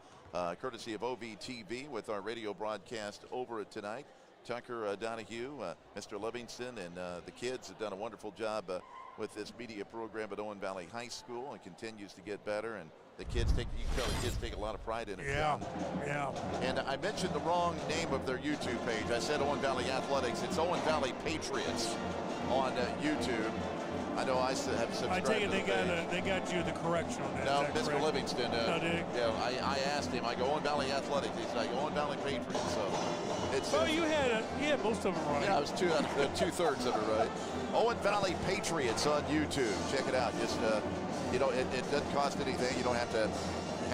Speaker 3: courtesy of OVTV with our radio broadcast over it tonight. Tucker Donahue, Mr. Livingston, and the kids have done a wonderful job with this media program at Owen Valley High School, and continues to get better. And The kids take, you can tell the kids take a lot of pride in it.
Speaker 8: Yeah, yeah.
Speaker 3: And I mentioned the wrong name of their YouTube page. I said Owen Valley Athletics. It's Owen Valley Patriots on YouTube. I know I still have subscribed.
Speaker 8: I take it they got you the correction on that.
Speaker 3: No,
Speaker 8: Mr.
Speaker 3: correct? Livingston.
Speaker 8: No, did he?
Speaker 3: Yeah, I asked him. I go Owen Valley Athletics. He's like Owen Valley Patriots. So it's.
Speaker 8: Well, you had most of them right.
Speaker 3: Yeah, I was two-thirds of it right. Owen Valley Patriots on YouTube. Check it out. Just you know, it doesn't cost anything. You don't have to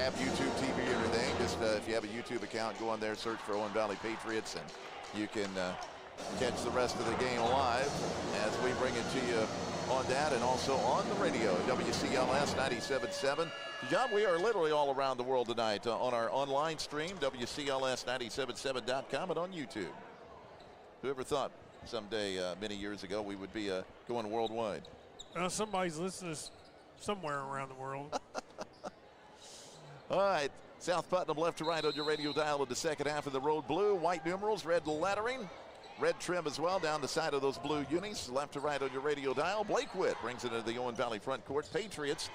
Speaker 3: have YouTube TV or anything. Just if you have a YouTube account, go on there, search for Owen Valley Patriots, and you can catch the rest of the game live as we bring it to you on that and also on the radio, WCLS 97.7. John, we are literally all around the world tonight on our online stream, WCLS977.com, and on YouTube. Whoever thought someday, many years ago, we would be going worldwide?
Speaker 8: Somebody's listening to us somewhere around the world.
Speaker 3: All right, South Putnam left to right on your radio dial in the second half of the road. Blue, white numerals, red lettering. Red trim as well down the side of those blue unis. Left to right on your radio dial. Blakewood brings it into the Owen Valley front court. Patriots,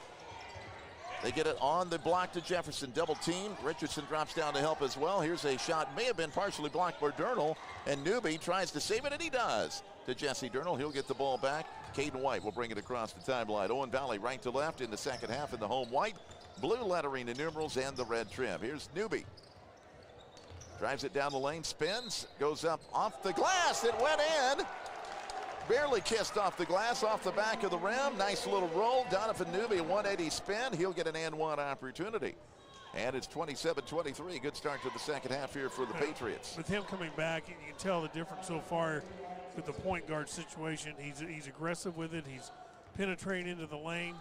Speaker 3: they get it on the block to Jefferson. Double team. Richardson drops down to help as well. Here's a shot. May have been partially blocked by Durnall. And Newby tries to save it, and he does. To Jesse Durnall. He'll get the ball back. Caden White will bring it across the timeline. Owen Valley right to left in the second half in the home white. Blue lettering, the numerals, and the red trim. Here's Newby. Drives it down the lane, spins, goes up off the glass. It went in. Barely kissed off the glass, off the back of the rim. Nice little roll. Donovan Newby, a 180 spin. He'll get an and one opportunity. And it's 27-23. Good start to the second half here for the Patriots.
Speaker 8: With him coming back, you can tell the difference so far with the point guard situation. He's aggressive with it. He's penetrating into the lane,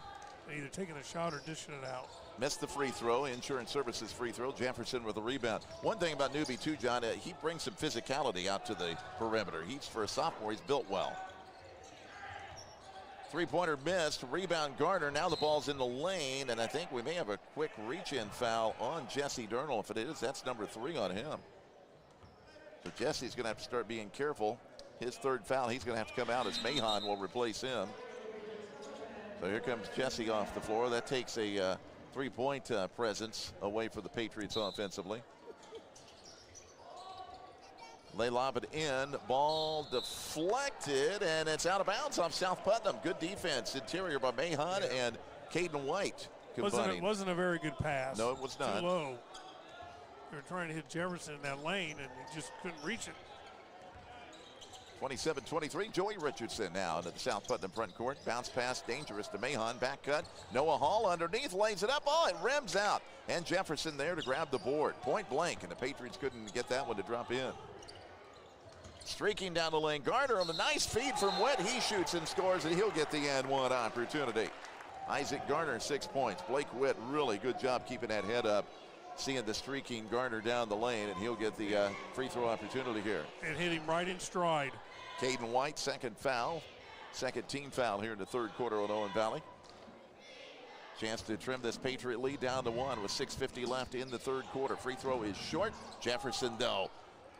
Speaker 8: either taking a shot or dishing it out.
Speaker 3: Missed the free throw, Insurance Services free throw. Jefferson with a rebound. One thing about Newby too, John, he brings some physicality out to the perimeter. He's, for a sophomore, he's built well. Three-pointer missed, rebound Garner. Now the ball's in the lane, and I think we may have a quick reach-in foul on Jesse Durnall. If it is, that's number 3 on him. So Jesse's gonna have to start being careful. His third foul, he's gonna have to come out as Mahon will replace him. So here comes Jesse off the floor. That takes a three-point presence away for the Patriots offensively. They lob it in, ball deflected, and it's out of bounds off South Putnam. Good defense, interior by Mahon and Caden White combining.
Speaker 8: Wasn't a very good pass.
Speaker 3: No, it was not.
Speaker 8: Too low. They were trying to hit Jefferson in that lane, and he just couldn't reach it.
Speaker 3: 27-23, Joey Richardson now into the South Putnam front court. Bounce pass, dangerous to Mahon. Back cut, Noah Hall underneath, lays it up. Oh, it rims out. And Jefferson there to grab the board. Point blank, and the Patriots couldn't get that one to drop in. Streaking down the lane, Garner on the nice feed from Witt. He shoots and scores, and he'll get the and one opportunity. Isaac Garner, 6 points. Blake Witt, really good job keeping that head up. Seeing the streaking Garner down the lane, and he'll get the free throw opportunity here.
Speaker 8: And hit him right in stride.
Speaker 3: Caden White, second foul. Second team foul here in the third quarter on Owen Valley. Chance to trim this Patriot lead down to 1 with 6:50 left in the third quarter. Free throw is short. Jefferson, though.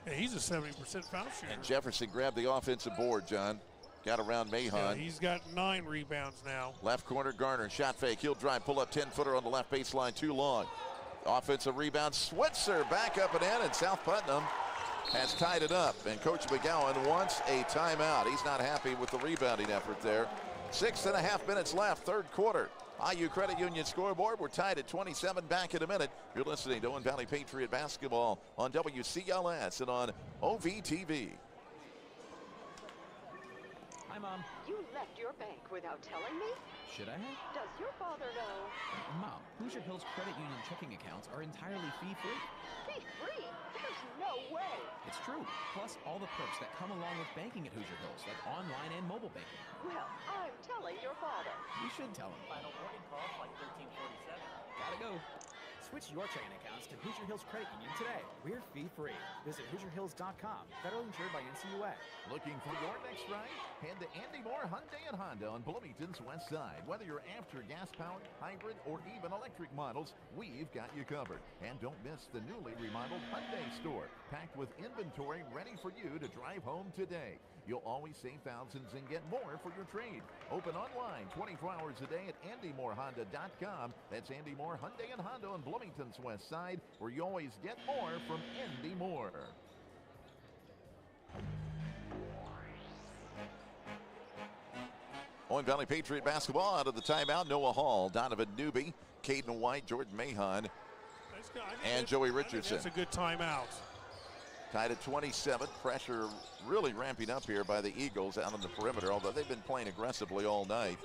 Speaker 8: Yeah, he's a 70% foul shooter.
Speaker 3: And Jefferson grabbed the offensive board, John. Got around Mahon.
Speaker 8: Yeah, he's got 9 rebounds now.
Speaker 3: Left corner, Garner, shot fake. He'll drive, pull up 10-footer on the left baseline, too long. Offensive rebound, Switzer back up and in, and South Putnam has tied it up. And Coach McGowan wants a timeout. He's not happy with the rebounding effort there. 6.5 minutes left, third quarter. IU Credit Union scoreboard. We're tied at 27, back in a minute. You're listening to Owen Valley Patriot basketball on WCLS and on OVTV.
Speaker 11: Hi, Mom.
Speaker 10: You left your bank without telling me?
Speaker 11: Should I have?
Speaker 10: Does your father know?
Speaker 11: Mom, Hoosier Hills Credit Union checking accounts are entirely fee-free.
Speaker 10: Fee-free? There's no way.
Speaker 11: It's true. Plus all the perks that come along with banking at Hoosier Hills, like online and mobile banking.
Speaker 10: Well, I'm telling your father.
Speaker 11: You should tell him.
Speaker 14: Final boarding call, flight 1347.
Speaker 11: Gotta go.
Speaker 12: Switch your checking accounts to Hoosier Hills Credit Union today. We're fee-free. Visit HoosierHills.com. Federally insured by NCUA.
Speaker 6: Looking for your next ride? Head to Andy Moore Hyundai and Honda on Bloomington's west side. Whether you're after gas-powered, hybrid, or even electric models, we've got you covered. And don't miss the newly remodeled Hyundai store, packed with inventory ready for you to drive home today. You'll always save thousands and get more for your trade. Open online 24 hours a day at AndyMooreHonda.com. That's Andy Moore Hyundai and Honda on Bloomington's west side, where you always get more from Andy Moore. Owen Valley Patriot basketball out of the timeout. Noah Hall, Donovan Newby, Caden White, Jordan Mahon, and Joey Richardson.
Speaker 8: That's a good timeout.
Speaker 6: Tied at 27. Pressure really ramping up here by the Eagles out on the perimeter, although they've been playing aggressively all night.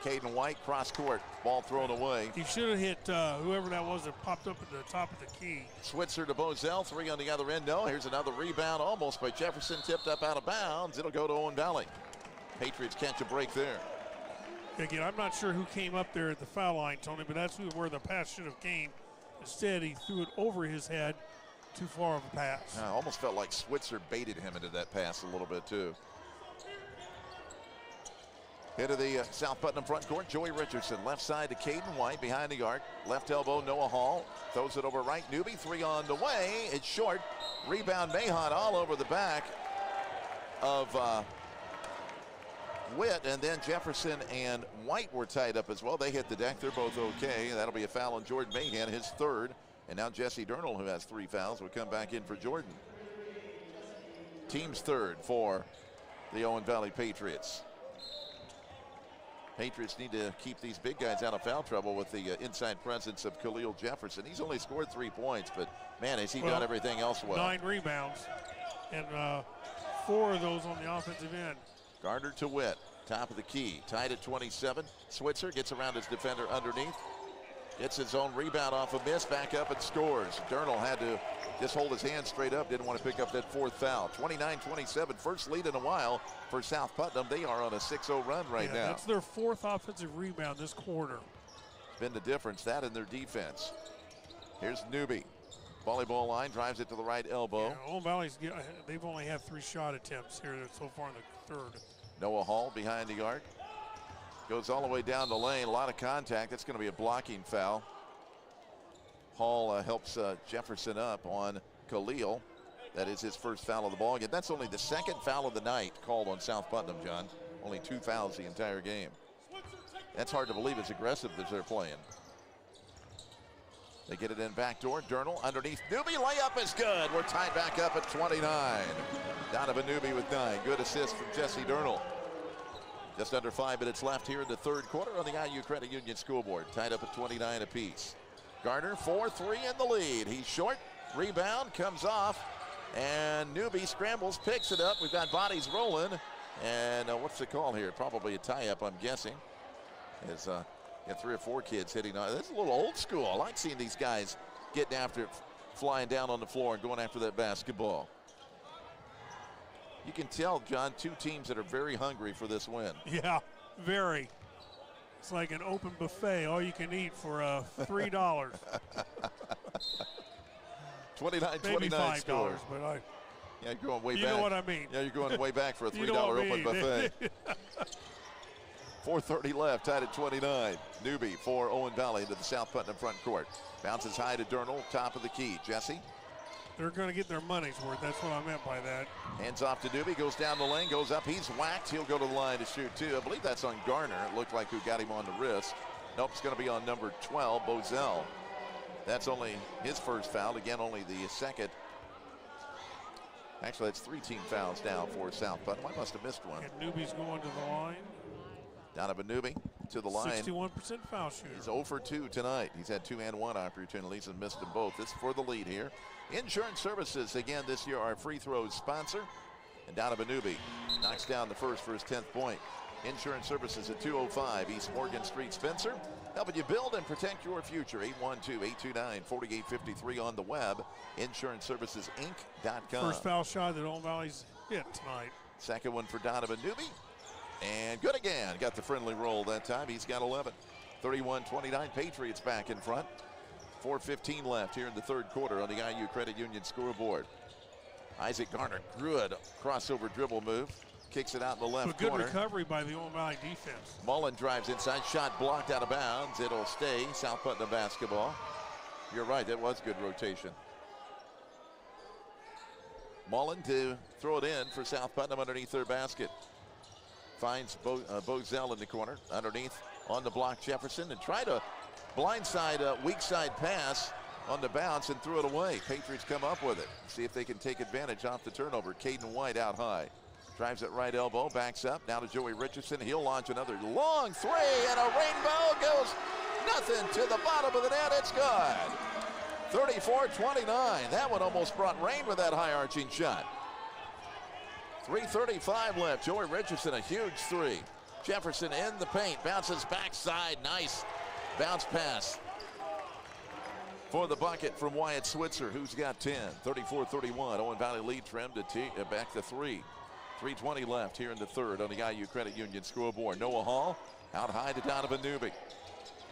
Speaker 6: Caden White, cross court, ball thrown away.
Speaker 8: He should have hit whoever that was that popped up at the top of the key.
Speaker 6: Switzer to Bozell, 3 on the other end. No, here's another rebound almost by Jefferson, tipped up out of bounds. It'll go to Owen Valley. Patriots catch a break there.
Speaker 8: Again, I'm not sure who came up there at the foul line, Tony, but that's where the pass should have came. Instead, he threw it over his head. Too far of a pass.
Speaker 6: Almost felt like Switzer baited him into that pass a little bit, too. Into the South Putnam front court, Joey Richardson. Left side to Caden White behind the arc. Left elbow, Noah Hall. Throws it over right. Newby, 3 on the way. It's short. Rebound, Mahon all over the back of Witt, and then Jefferson and White were tied up as well. They hit the deck. They're both okay. That'll be a foul on Jordan Mahan, his third. And now Jesse Durnall, who has 3 fouls, will come back in for Jordan. Team's third for the Owen Valley Patriots. Patriots need to keep these big guys out of foul trouble with the inside presence of Khalil Jefferson. He's only scored 3 points, but man, has he done everything else well.
Speaker 8: 9 rebounds, and 4 of those on the offensive end.
Speaker 6: Gardner to Witt, top of the key, tied at 27. Switzer gets around his defender underneath. Gets his own rebound off a miss, back up and scores. Durnall had to just hold his hand straight up, didn't want to pick up that 4th foul. 29-27, first lead in a while for South Putnam. They are on a 6-0 run right now.
Speaker 8: That's their 4th offensive rebound this quarter.
Speaker 6: It's been the difference, that in their defense. Here's Newby. Volleyball line, drives it to the right elbow.
Speaker 8: Yeah, Owen Valley's, they've only had 3 shot attempts here so far in the 3rd.
Speaker 6: Noah Hall behind the arc. Goes all the way down the lane, a lot of contact. That's going to be a blocking foul. Hall helps Jefferson up on Khalil. That is his first foul of the ball game. That's only the 2nd foul of the night called on South Putnam, John. Only 2 fouls the entire game. That's hard to believe as aggressive as they're playing. They get it in backdoor. Durnall underneath. Newby, layup is good. We're tied back up at 29. Donovan Newby with 9. Good assist from Jesse Durnall. Just under 5 minutes left here in the 3rd quarter on the IU Credit Union scoreboard. Tied up at 29 apiece. Garner 4-3 in the lead. He's short. Rebound comes off. And Newby scrambles, picks it up. We've got bodies rolling. And what's the call here? Probably a tie-up, I'm guessing. It's got 3 or 4 kids hitting on. This is a little old school. I like seeing these guys getting after it, flying down on the floor and going after that basketball. You can tell, John, 2 teams that are very hungry for this win.
Speaker 8: Yeah, very. It's like an open buffet, all you can eat for $3.
Speaker 6: 29-29
Speaker 8: scores. But
Speaker 6: yeah, you're going way back.
Speaker 8: You know what I mean.
Speaker 6: Yeah, you're going way back for a $3 open buffet. 4:30 left, tied at 29. Newby for Owen Valley into the South Putnam front court. Bounces high to Durnall, top of the key. Jesse.
Speaker 8: They're going to get their money's worth. That's what I meant by that.
Speaker 6: Hands off to Newby, goes down the lane, goes up. He's whacked. He'll go to the line to shoot 2. I believe that's on Garner. It looked like who got him on the wrist. Nope, it's going to be on number 12, Bozell. That's only his first foul. Again, only the 2nd. Actually, that's 3 team fouls now for South Putnam. I must have missed one.
Speaker 8: And Newby's going to the line.
Speaker 6: Donovan Newby to the line.
Speaker 8: 61% foul shooter.
Speaker 6: He's 0 for 2 tonight. He's had 2 and 1 opportunities and missed them both. This is for the lead here. Insurance Services, again, this year our free throws sponsor. And Donovan Newby knocks down the first for his 10th point. Insurance Services at 205 East Morgan Street, Spencer. Helping you build and protect your future. 812-829-4853 on the web. InsuranceServicesInc.com.
Speaker 8: First foul shot that Owen Valley's hit tonight.
Speaker 6: 2nd one for Donovan Newby. And good again. Got the friendly roll that time. He's got 11. 31-29. Patriots back in front. 4:15 left here in the 3rd quarter on the IU Credit Union scoreboard. Isaac Garner, good crossover dribble move. Kicks it out in the left
Speaker 8: corner.
Speaker 6: Good
Speaker 8: recovery by the Owen Valley defense.
Speaker 6: Mullen drives inside. Shot blocked out of bounds. It'll stay. South Putnam basketball. You're right. That was good rotation.
Speaker 3: Mullen to throw it in for South Putnam underneath their basket. Finds Bozell in the corner. Underneath on the block, Jefferson, and tried a blindside, weak side pass on the bounce and threw it away. Patriots come up with it. See if they can take advantage off the turnover. Caden White out high. Drives it right elbow, backs up. Now to Joey Richardson. He'll launch another long three, and a rainbow goes nothing to the bottom of the net. It's good. 34-29. That one almost brought rain with that high arching shot. 3:35 left. Joey Richardson, a huge three. Jefferson in the paint, bounces backside. Nice bounce pass for the bucket from Wyatt Switzer, who's got 10. 34-31. Owen Valley lead trimmed to back to 3. 3:20 left here in the third on the IU Credit Union scoreboard. Noah Hall out high to Donovan Newby.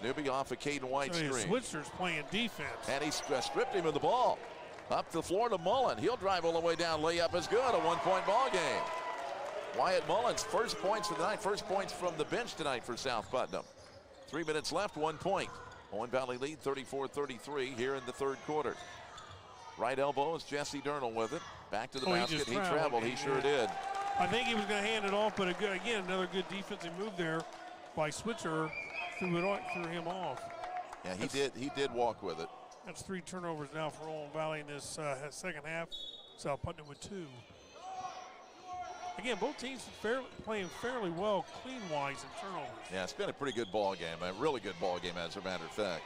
Speaker 3: Newby off a Caden White screen.
Speaker 8: Switzer's playing defense.
Speaker 3: And he stripped him of the ball. Up the floor to Mullen. He'll drive all the way down. Layup is good. A 1-point ball game. Wyatt Mullen's first points of the night. First points from the bench tonight for South Putnam. 3 minutes left, 1 point. Owen Valley lead 34-33 here in the third quarter. Right elbow is Jesse Durnall with it. Back to the basket. He traveled. He sure did.
Speaker 8: I think he was going to hand it off, but again, another good defensive move there by Switzer. Threw him off.
Speaker 3: Yeah, he did walk with it.
Speaker 8: That's 3 turnovers now for Owen Valley in this second half. South Putnam with 2. Again, both teams playing fairly well, clean-wise in turnovers.
Speaker 3: Yeah, it's been a pretty good ball game, a really good ball game as a matter of fact.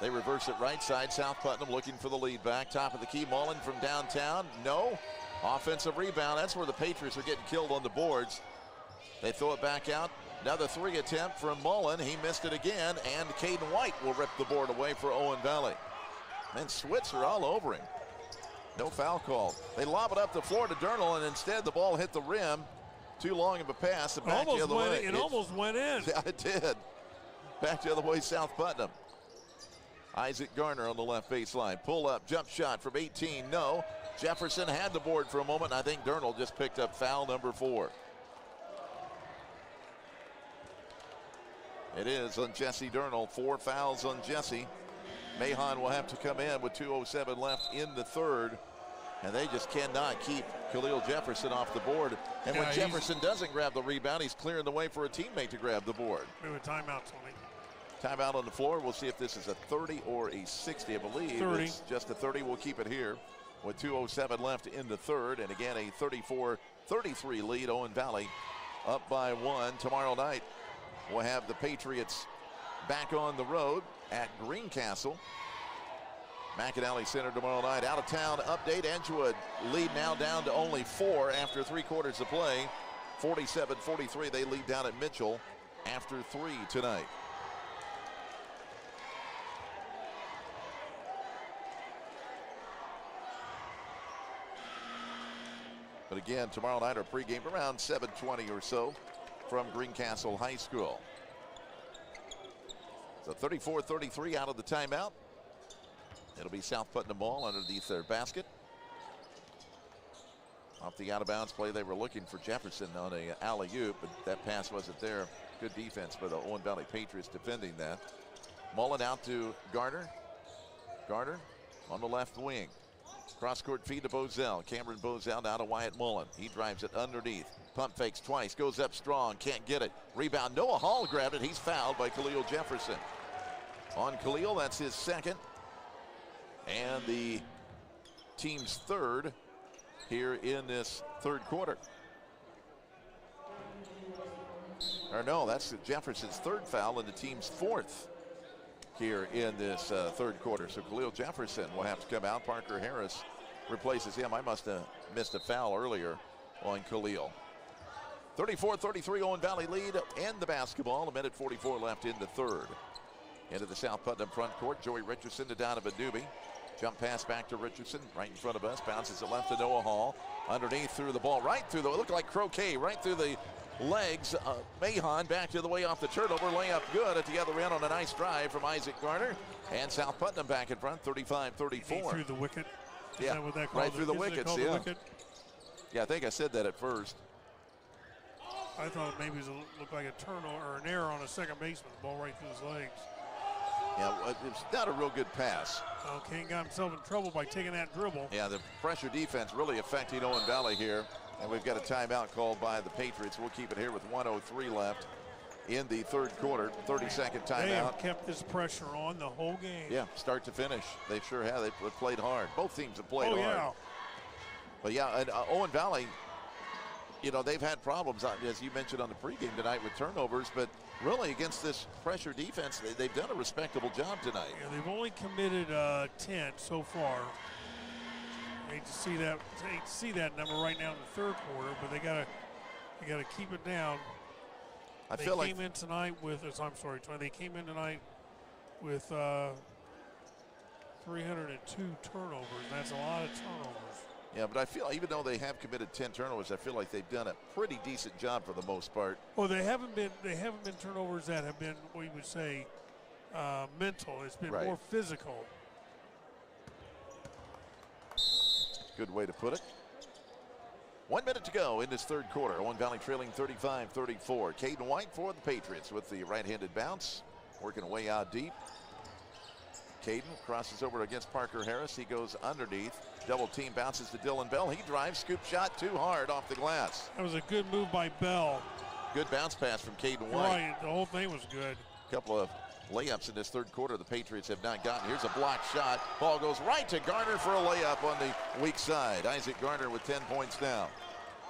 Speaker 3: They reverse it right side. South Putnam looking for the lead back. Top of the key, Mullen from downtown. No. Offensive rebound. That's where the Patriots are getting killed on the boards. They throw it back out. Another 3 attempt from Mullen. He missed it again, and Caden White will rip the board away for Owen Valley. And Switzer all over him. No foul call. They lob it up the floor to Durnall, and instead the ball hit the rim. Too long of a pass. And back the other way.
Speaker 8: It almost went in.
Speaker 3: Yeah, it did. Back the other way, South Putnam. Isaac Garner on the left baseline. Pull up, jump shot from 18. No. Jefferson had the board for a moment. I think Durnall just picked up foul number 4. It is on Jesse Durnall. 4 fouls on Jesse. Mahon will have to come in with 2:07 left in the third. And they just cannot keep Khalil Jefferson off the board. And when Jefferson doesn't grab the rebound, he's clearing the way for a teammate to grab the board.
Speaker 8: We have a timeout, Tony.
Speaker 3: Timeout on the floor. We'll see if this is a 30 or a 60. I believe
Speaker 8: 30.
Speaker 3: It's just a 30. We'll keep it here with 2:07 left in the third. And again, a 34-33 lead. Owen Valley up by 1. Tomorrow night, we'll have the Patriots back on the road at Greencastle. McAnally Center tomorrow night. Out of town update. Edgewood lead now down to only 4 after 3 quarters of play. 47-43. They lead down at Mitchell after 3 tonight. But again, tomorrow night our pregame around 7:20 or so from Greencastle High School. So 34-33 out of the timeout. It'll be South Putnam ball underneath their basket. Off the out-of-bounds play, they were looking for Jefferson on a alley-oop, but that pass wasn't there. Good defense by the Owen Valley Patriots defending that. Mullen out to Garner. Garner on the left wing. Cross-court feed to Bozell. Cameron Bozell now to Wyatt Mullen. He drives it underneath. Pump fakes twice. Goes up strong. Can't get it. Rebound. Noah Hall grabbed it. He's fouled by Khalil Jefferson. On Khalil, that's his second. And the team's third here in this third quarter. Or no, that's Jefferson's third foul and the team's 4th here in this third quarter. So Khalil Jefferson will have to come out. Parker Harris replaces him. I must have missed a foul earlier on Khalil. 34-33 Owen Valley lead in the basketball. 1:44 left in the third. Into the South Putnam front court. Joey Richardson to Donovan Newby. Jump pass back to Richardson right in front of us. Bounces it left to Noah Hall. Underneath through the ball. Right through the, it looked like croquet. Right through the legs. Mahon back to the way off the turnover. Layup good at the other end on a nice drive from Isaac Garner. And South Putnam back in front, 35-34.
Speaker 8: Through the wicket.
Speaker 3: Yeah, right through the wickets, yeah. Wicket? Yeah, I think I said that at first.
Speaker 8: I thought maybe it looked like a turnover or an error on a second baseman. The ball right through his legs.
Speaker 6: Yeah, it's not a real good pass.
Speaker 8: Well, Kane got himself in trouble by taking that dribble.
Speaker 6: Yeah, the pressure defense really affecting Owen Valley here. And we've got a timeout called by the Patriots. We'll keep it here with 1:03 left in the third quarter. 30-second timeout.
Speaker 8: They have kept this pressure on the whole game.
Speaker 6: Yeah, start to finish. They sure have. They played hard. Both teams have played hard.
Speaker 8: Yeah.
Speaker 6: But yeah, and Owen Valley, you know, they've had problems, as you mentioned on the pregame tonight, with turnovers. But really, against this pressure defense, they've done a respectable job tonight.
Speaker 8: Yeah, they've only committed 10 so far. Hate to see that number right now in the third quarter, but they gotta keep it down. They came in tonight with 302 turnovers. That's a lot of turnovers.
Speaker 6: Yeah, but I feel even though they have committed 10 turnovers, I feel like they've done a pretty decent job for the most part.
Speaker 8: Well, they haven't been turnovers that have been, we would say, mental. It's been more physical.
Speaker 6: Good way to put it. 1 minute to go in this third quarter. Owen Valley trailing 35-34. Caden White for the Patriots with the right-handed bounce. Working way out deep. Caden crosses over against Parker Harris. He goes underneath. Double team, bounces to Dylan Bell. He drives, scoop shot too hard off the glass.
Speaker 8: That was a good move by Bell.
Speaker 6: Good bounce pass from Caden White.
Speaker 8: Right, the whole thing was good.
Speaker 6: A couple of layups in this third quarter the Patriots have not gotten. Here's a blocked shot. Ball goes right to Garner for a layup on the weak side. Isaac Garner with 10 points now.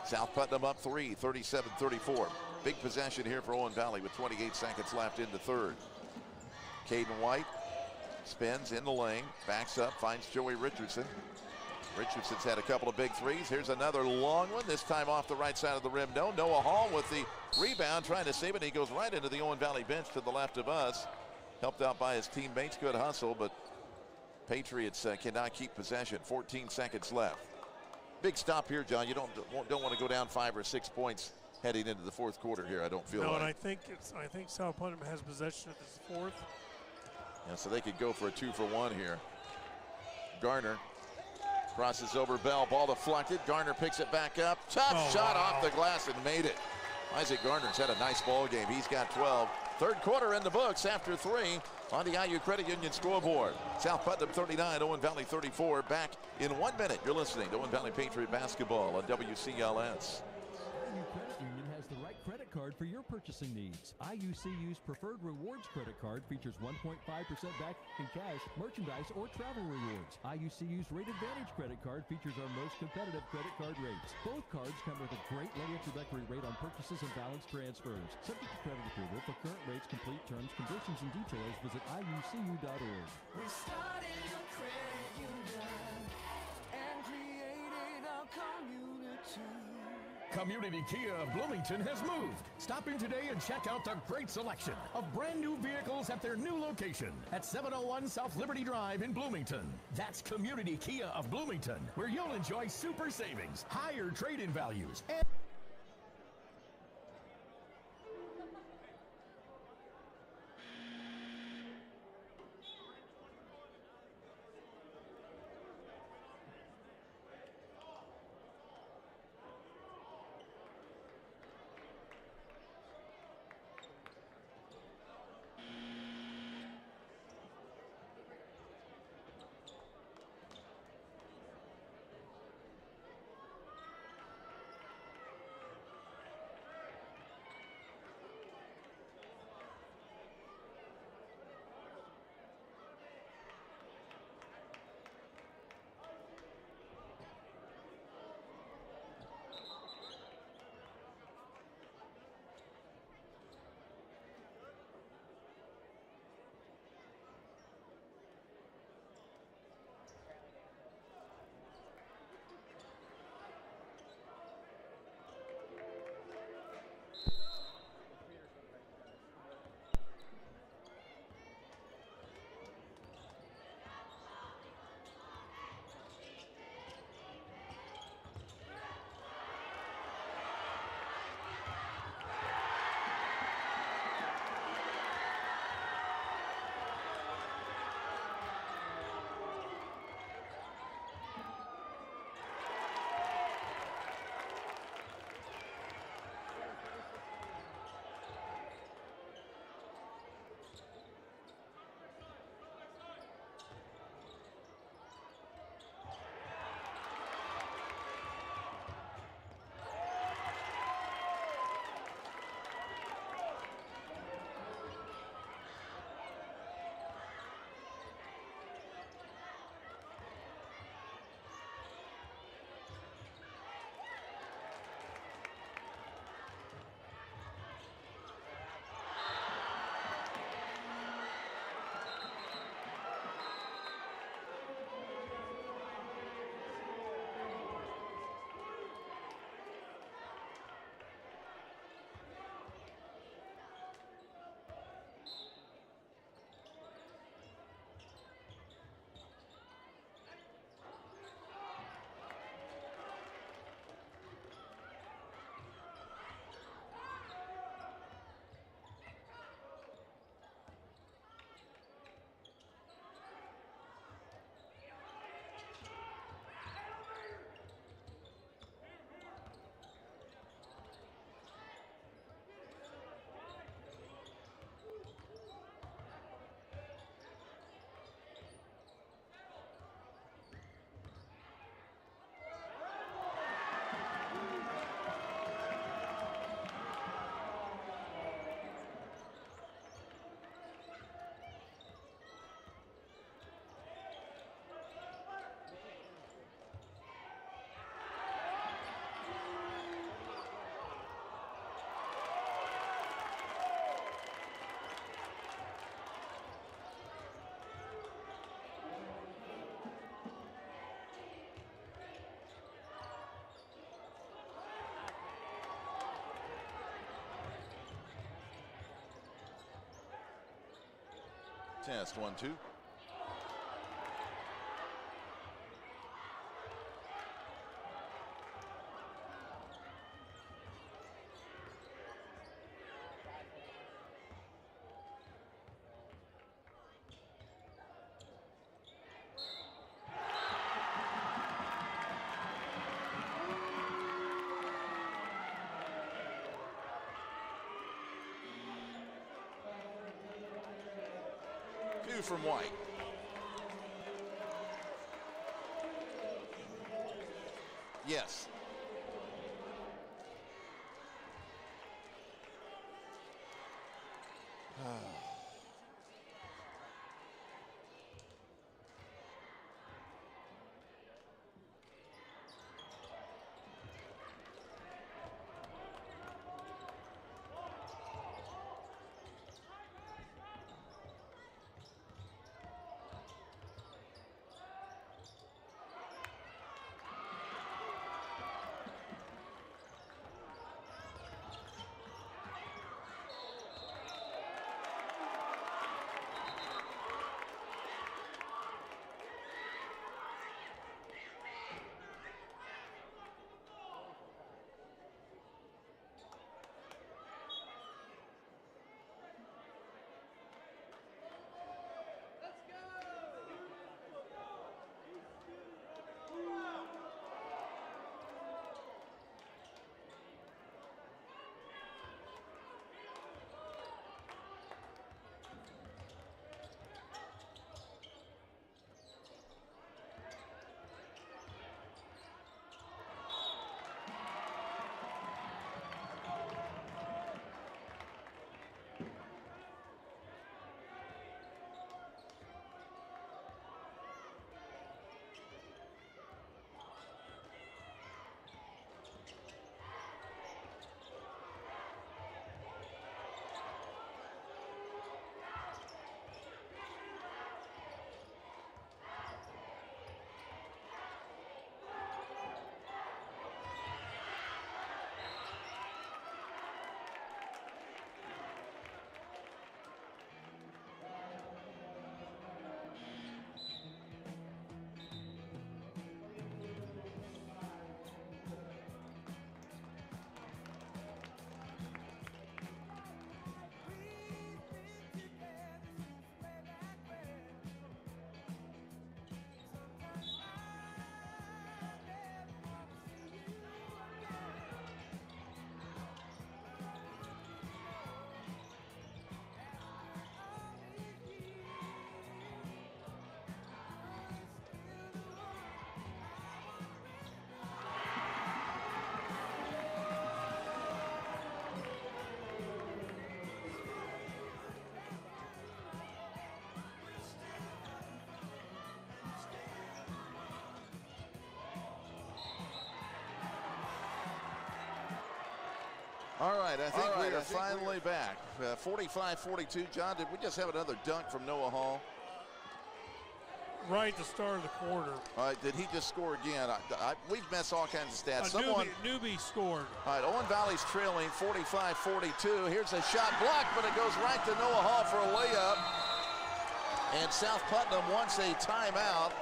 Speaker 6: South Putnam up 3, 37-34. Big possession here for Owen Valley with 28 seconds left in the third. Caden White spins in the lane, backs up, finds Joey Richardson. Richardson's had a couple of big threes. Here's another long one, this time off the right side of the rim. No, Noah Hall with the rebound, trying to save it. He goes right into the Owen Valley bench to the left of us. Helped out by his teammates, good hustle, but Patriots cannot keep possession. 14 seconds left. Big stop here, John. You don't want to go down 5 or 6 points heading into the fourth quarter here. I don't feel like.
Speaker 8: No, and I think South Putnam has possession at this fourth.
Speaker 6: Yeah, so they could go for a 2-for-1 here. Garner crosses over Bell. Ball deflected. Garner picks it back up. Tough shot off the glass and made it. Isaac Garner's had a nice ball game. He's got 12. Third quarter in the books after 3 on the IU Credit Union scoreboard. South Putnam 39, Owen Valley 34. Back in 1 minute. You're listening to Owen Valley Patriot basketball on WCLS.
Speaker 15: IU Credit Union has the right credit card for your purchasing needs. IUCU's Preferred Rewards credit card features 1.5% back in cash, merchandise, or travel rewards. IUCU's Rate Advantage credit card features our most competitive credit card rates. Both cards come with a great low introductory rate on purchases and balance transfers. Subject to credit approval. For current rates, complete terms, conditions, and details, visit IUCU.org.
Speaker 16: We started a credit union and created a community.
Speaker 1: Community Kia of Bloomington has moved. Stop in today and check out the great selection of brand new vehicles at their new location at 701 South Liberty Drive in Bloomington. That's Community Kia of Bloomington, where you'll enjoy super savings, higher trade-in values, and
Speaker 3: test. 1-2. From White. Yes. All right, I think we are finally back. 45-42. John, did we just have another dunk from Noah Hall?
Speaker 8: Right at the start of the quarter.
Speaker 3: All right, did he just score again? We've missed all kinds of stats.
Speaker 8: Newbie scored.
Speaker 3: All right, Owen Valley's trailing 45-42. Here's a shot blocked, but it goes right to Noah Hall for a layup. And South Putnam wants a timeout.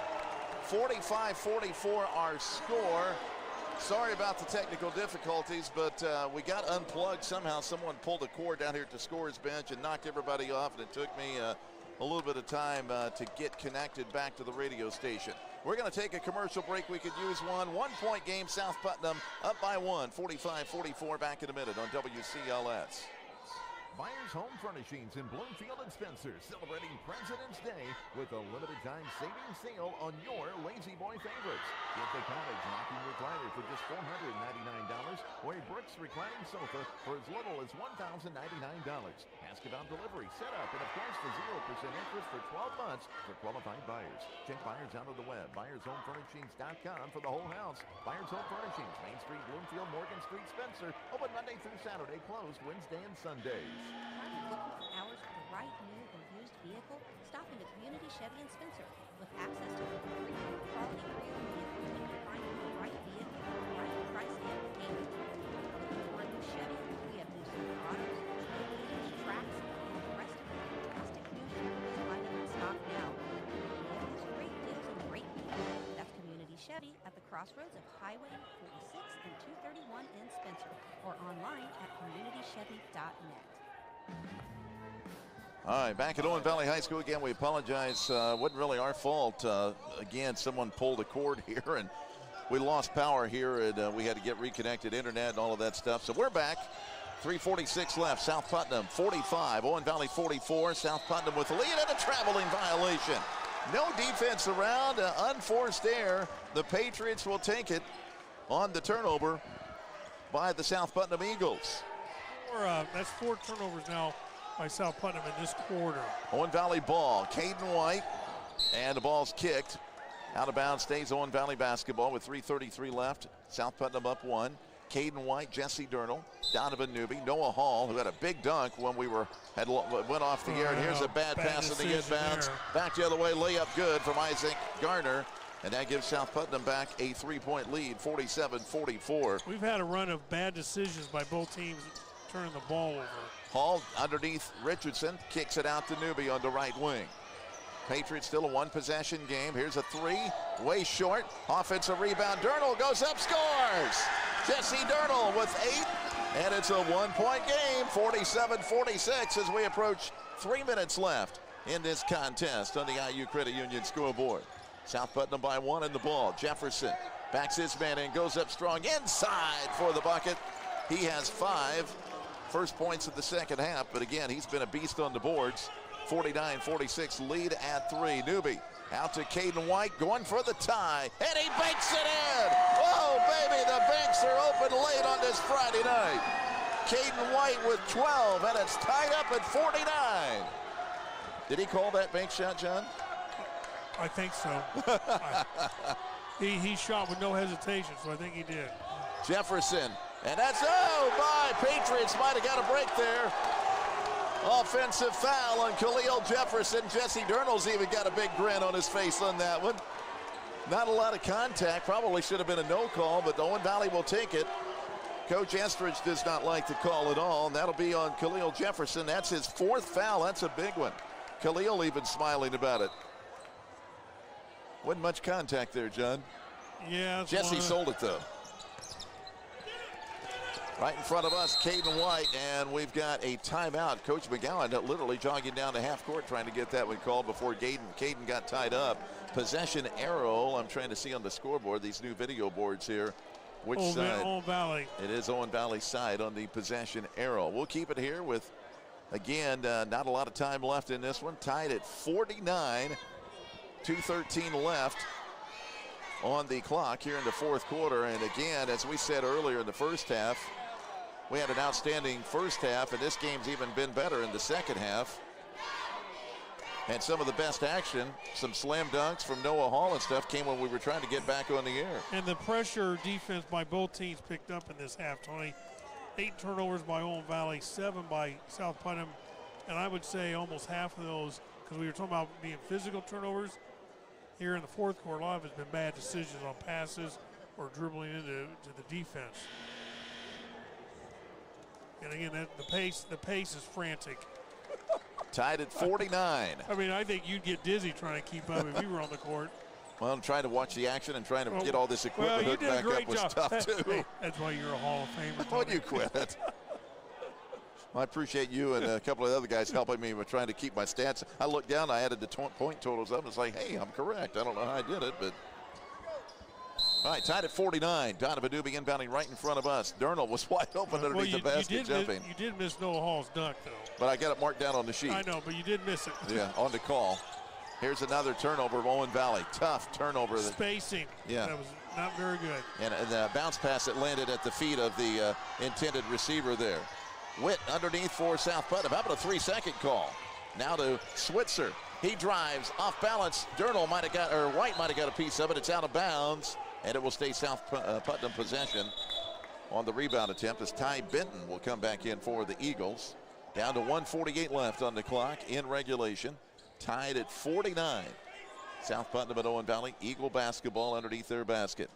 Speaker 3: 45-44 our score. Sorry about the technical difficulties, but we got unplugged somehow. Someone pulled a cord down here at the scorer's bench and knocked everybody off, and it took me a little bit of time to get connected back to the radio station. We're going to take a commercial break. We could use one. 1-point game, South Putnam up by 1, 45-44, back in a minute on WCLS.
Speaker 6: Myers Home Furnishings in Bloomfield and Spencer, celebrating President's Day with a limited time savings sale on your Lazy Boy favorites. Get the Cottage rocking recliner for just $499 or a Brooks reclining sofa for as little as $1,099. Ask about delivery, setup, and of course the 0% interest for 12 months for qualified buyers. Check buyers out on the web, buyershomefurnishings.com for the whole house. Myers Home Furnishings, Main Street, Bloomfield, Morgan Street, Spencer, open Monday through Saturday, closed Wednesday and Sundays.
Speaker 5: Are you looking for hours for the right new or used vehicle? Stop into Community Chevy in Spencer. With access to the free quality pre-owned vehicles, you can find the right vehicle at the right price and payment. Looking for a new Chevy? We have new Silverados, Traverse, Tracks, and the rest of the fantastic new Chevys lined up Chevy at the crossroads of Highway 46 and 231 in Spencer, or online at communitychevy.net.
Speaker 6: All right, back at Owen Valley High School again. We apologize. Wasn't really our fault. Again, someone pulled a cord here, and we lost power here, and we had to get reconnected internet and all of that stuff. So we're back. 3:46 left. South Putnam 45, Owen Valley 44. South Putnam with the lead and a traveling violation. No defense around, unforced error. The Patriots will take it on the turnover by the South Putnam Eagles.
Speaker 8: That's 4 turnovers now by South Putnam in this quarter.
Speaker 6: Owen Valley ball, Caden White, and the ball's kicked. Out of bounds stays Owen Valley basketball with 3:33 left. South Putnam up 1. Caden White, Jesse Durnall, Donovan Newby, Noah Hall, who had a big dunk when we went off the air. And here's a bad pass in the inbounds. Back the other way, layup good from Isaac Garner. And that gives South Putnam back a 3-point lead, 47-44.
Speaker 8: We've had a run of bad decisions by both teams turning the ball over.
Speaker 6: Hall underneath Richardson, kicks it out to Newby on the right wing. Patriots still a 1-possession game. Here's a 3, way short. Offensive rebound, Durnall goes up, scores! Jesse Durnall with 8, and it's a 1-point game, 47-46 as we approach 3 minutes left in this contest on the IU Credit Union scoreboard. South Putnam by 1 in the ball. Jefferson backs his man in, goes up strong inside for the bucket. He has 5 first points of the second half, but again, he's been a beast on the boards. 49-46 lead at 3. Newby out to Caden White, going for the tie, and he banks it in. Oh, baby, the banks are open late on this Friday night. Caden White with 12, and it's tied up at 49. Did he call that bank shot, John?
Speaker 8: I think so. He shot with no hesitation, so I think he did.
Speaker 6: Jefferson, and that's, oh my, Patriots might have got a break there. Offensive foul on Khalil Jefferson. Jesse Durnall's even got a big grin on his face on that one. Not a lot of contact. Probably should have been a no call, but Owen Valley will take it. Coach Estridge does not like the call at all, and that'll be on Khalil Jefferson. That's his 4th foul. That's a big one. Khalil even smiling about it. Wasn't much contact there, John.
Speaker 8: Yeah.
Speaker 6: Jesse sold it, though. Right in front of us, Caden White, and we've got a timeout. Coach McGowan literally jogging down to half court trying to get that one called before Caden got tied up. Possession arrow, I'm trying to see on the scoreboard, these new video boards here. Which side?
Speaker 8: Owen Valley.
Speaker 6: It is Owen Valley's side on the possession arrow. We'll keep it here with, again, not a lot of time left in this one. Tied at 49, 2:13 left on the clock here in the 4th quarter. And again, as we said earlier in the first half, we had an outstanding first half, and this game's even been better in the second half. And some of the best action, some slam dunks from Noah Hall and stuff, came when we were trying to get back on the air.
Speaker 8: And the pressure defense by both teams picked up in this half, Tony. 8 turnovers by Owen Valley, 7 by South Putnam. And I would say almost half of those, because we were talking about being physical turnovers, here in the 4th quarter, a lot of it's been bad decisions on passes or dribbling into the defense. And again, the pace is frantic.
Speaker 6: Tied at 49.
Speaker 8: I mean, I think you'd get dizzy trying to keep up if you were on the court.
Speaker 6: Well, I'm trying to watch the action and trying to get all this equipment hooked back up was tough, too.
Speaker 8: Hey, that's why you're a Hall of Famer.
Speaker 6: Why don't you quit? Well, I appreciate you and a couple of other guys helping me with trying to keep my stats. I looked down, I added the point totals up, and it's like, hey, I'm correct. I don't know how I did it, but. All right, tied at 49. Donovan Newby inbounding right in front of us. Durnall was wide open underneath the basket, jumping.
Speaker 8: You did miss Noah Hall's dunk, though.
Speaker 6: But I got it marked down on the sheet.
Speaker 8: I know, but you did miss it.
Speaker 6: Yeah, on the call. Here's another turnover of Owen Valley. Tough turnover.
Speaker 8: Spacing.
Speaker 6: Yeah.
Speaker 8: That was not very good.
Speaker 6: And a bounce pass that landed at the feet of the intended receiver there. Witt underneath for South Putnam. How about a 3-second call? Now to Switzer. He drives off balance. Durnall might have got, or White might have got a piece of it. It's out of bounds, and it will stay South Putnam possession on the rebound attempt as Ty Benton will come back in for the Eagles. Down to 1:48 left on the clock in regulation. Tied at 49. South Putnam and Owen Valley. Eagle basketball underneath their basket.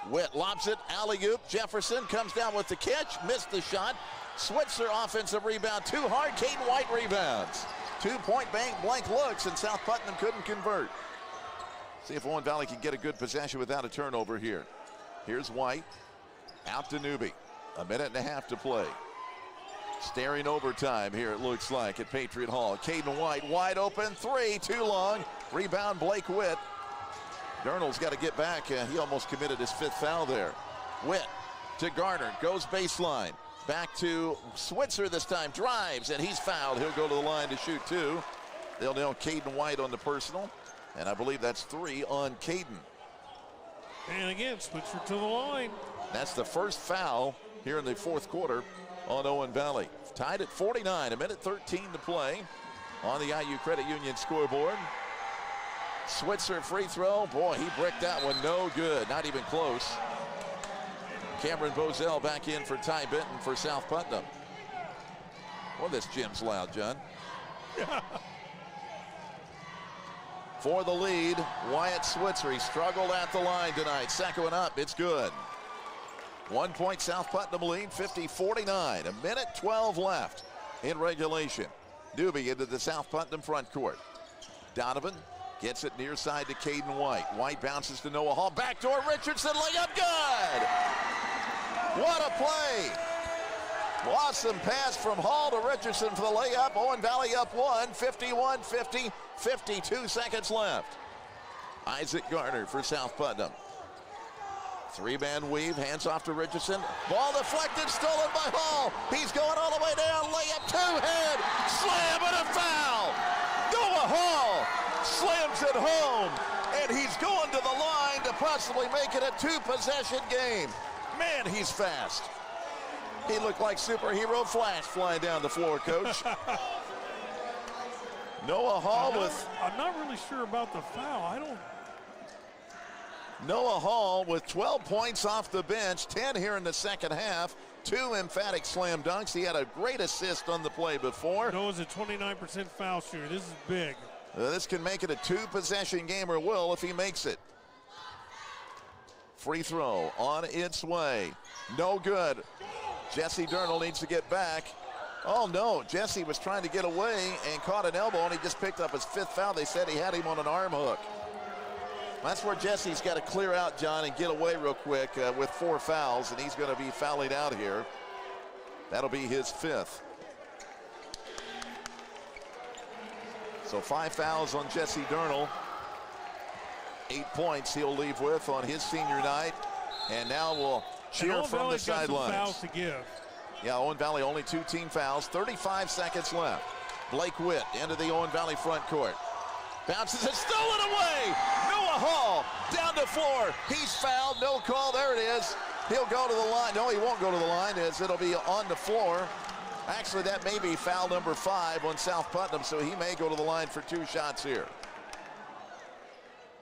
Speaker 6: Witt lobs it, alley-oop. Jefferson comes down with the catch, missed the shot. Switzer offensive rebound, too hard. Caden White rebounds. 2-point blank looks, and South Putnam couldn't convert. See if Owen Valley can get a good possession without a turnover here. Here's White. Out to Newby. A minute and a half to play. Staring overtime here, it looks like, at Patriot Hall. Caden White, wide open, three, too long. Rebound, Blake Witt. Durnall's got to get back. He almost committed his 5th foul there. Witt to Garner, goes baseline. Back to Switzer this time, drives, and he's fouled. He'll go to the line to shoot 2. They'll nail Caden White on the personal, and I believe that's 3 on Caden.
Speaker 8: And again, Switzer to the line.
Speaker 6: That's the first foul here in the 4th quarter on Owen Valley. Tied at 49, a minute 13 to play on the IU Credit Union scoreboard. Switzer free throw. Boy, he bricked that one. No good. Not even close. Cameron Bozell back in for Ty Benton for South Putnam. Well, this gym's loud, John. For the lead, Wyatt Switzer. He struggled at the line tonight. Second one up. It's good. 1 point South Putnam lead, 50-49. A minute 12 left in regulation. Newby into the South Putnam front court. Donovan gets it near side to Caden White. White bounces to Noah Hall. Backdoor Richardson, layup good! What a play! Awesome pass from Hall to Richardson for the layup. Owen Valley up 1, 51-50, 52 seconds left. Isaac Garner for South Putnam. 3-man weave, hands off to Richardson. Ball deflected, stolen by Hall. He's going all the way down, layup, two-hand, slam and a foul. Noah Hall slams it home, and he's going to the line to possibly make it a 2-possession game. Man, he's fast. He looked like superhero Flash flying down the floor, Coach. Noah Hall
Speaker 8: I'm not really sure about the foul.
Speaker 6: Noah Hall with 12 points off the bench, 10 here in the second half, 2 emphatic slam dunks. He had a great assist on the play before.
Speaker 8: Noah's a 29% foul shooter. This is big.
Speaker 6: This can make it a 2-possession game, or will if he makes it. Free throw on its way. No good. Jesse Durnall needs to get back. Oh no, Jesse was trying to get away and caught an elbow, and he just picked up his 5th foul. They said he had him on an arm hook. That's where Jesse's got to clear out, John, and get away real quick with 4 fouls, and he's going to be fouling out here. That'll be his 5th. So 5 fouls on Jesse Durnall. 8 points he'll leave with on his senior night. And now we'll cheer from the sidelines.
Speaker 8: Fouls to give.
Speaker 6: Yeah, Owen Valley only 2 team fouls. 35 seconds left. Blake Witt into the Owen Valley front court. Bounces it, stolen away. Noah Hall down the floor. He's fouled, no call. There it is. He'll go to the line. No, he won't go to the line. It'll be on the floor. Actually, that may be foul number 5 on South Putnam, so he may go to the line for 2 shots here.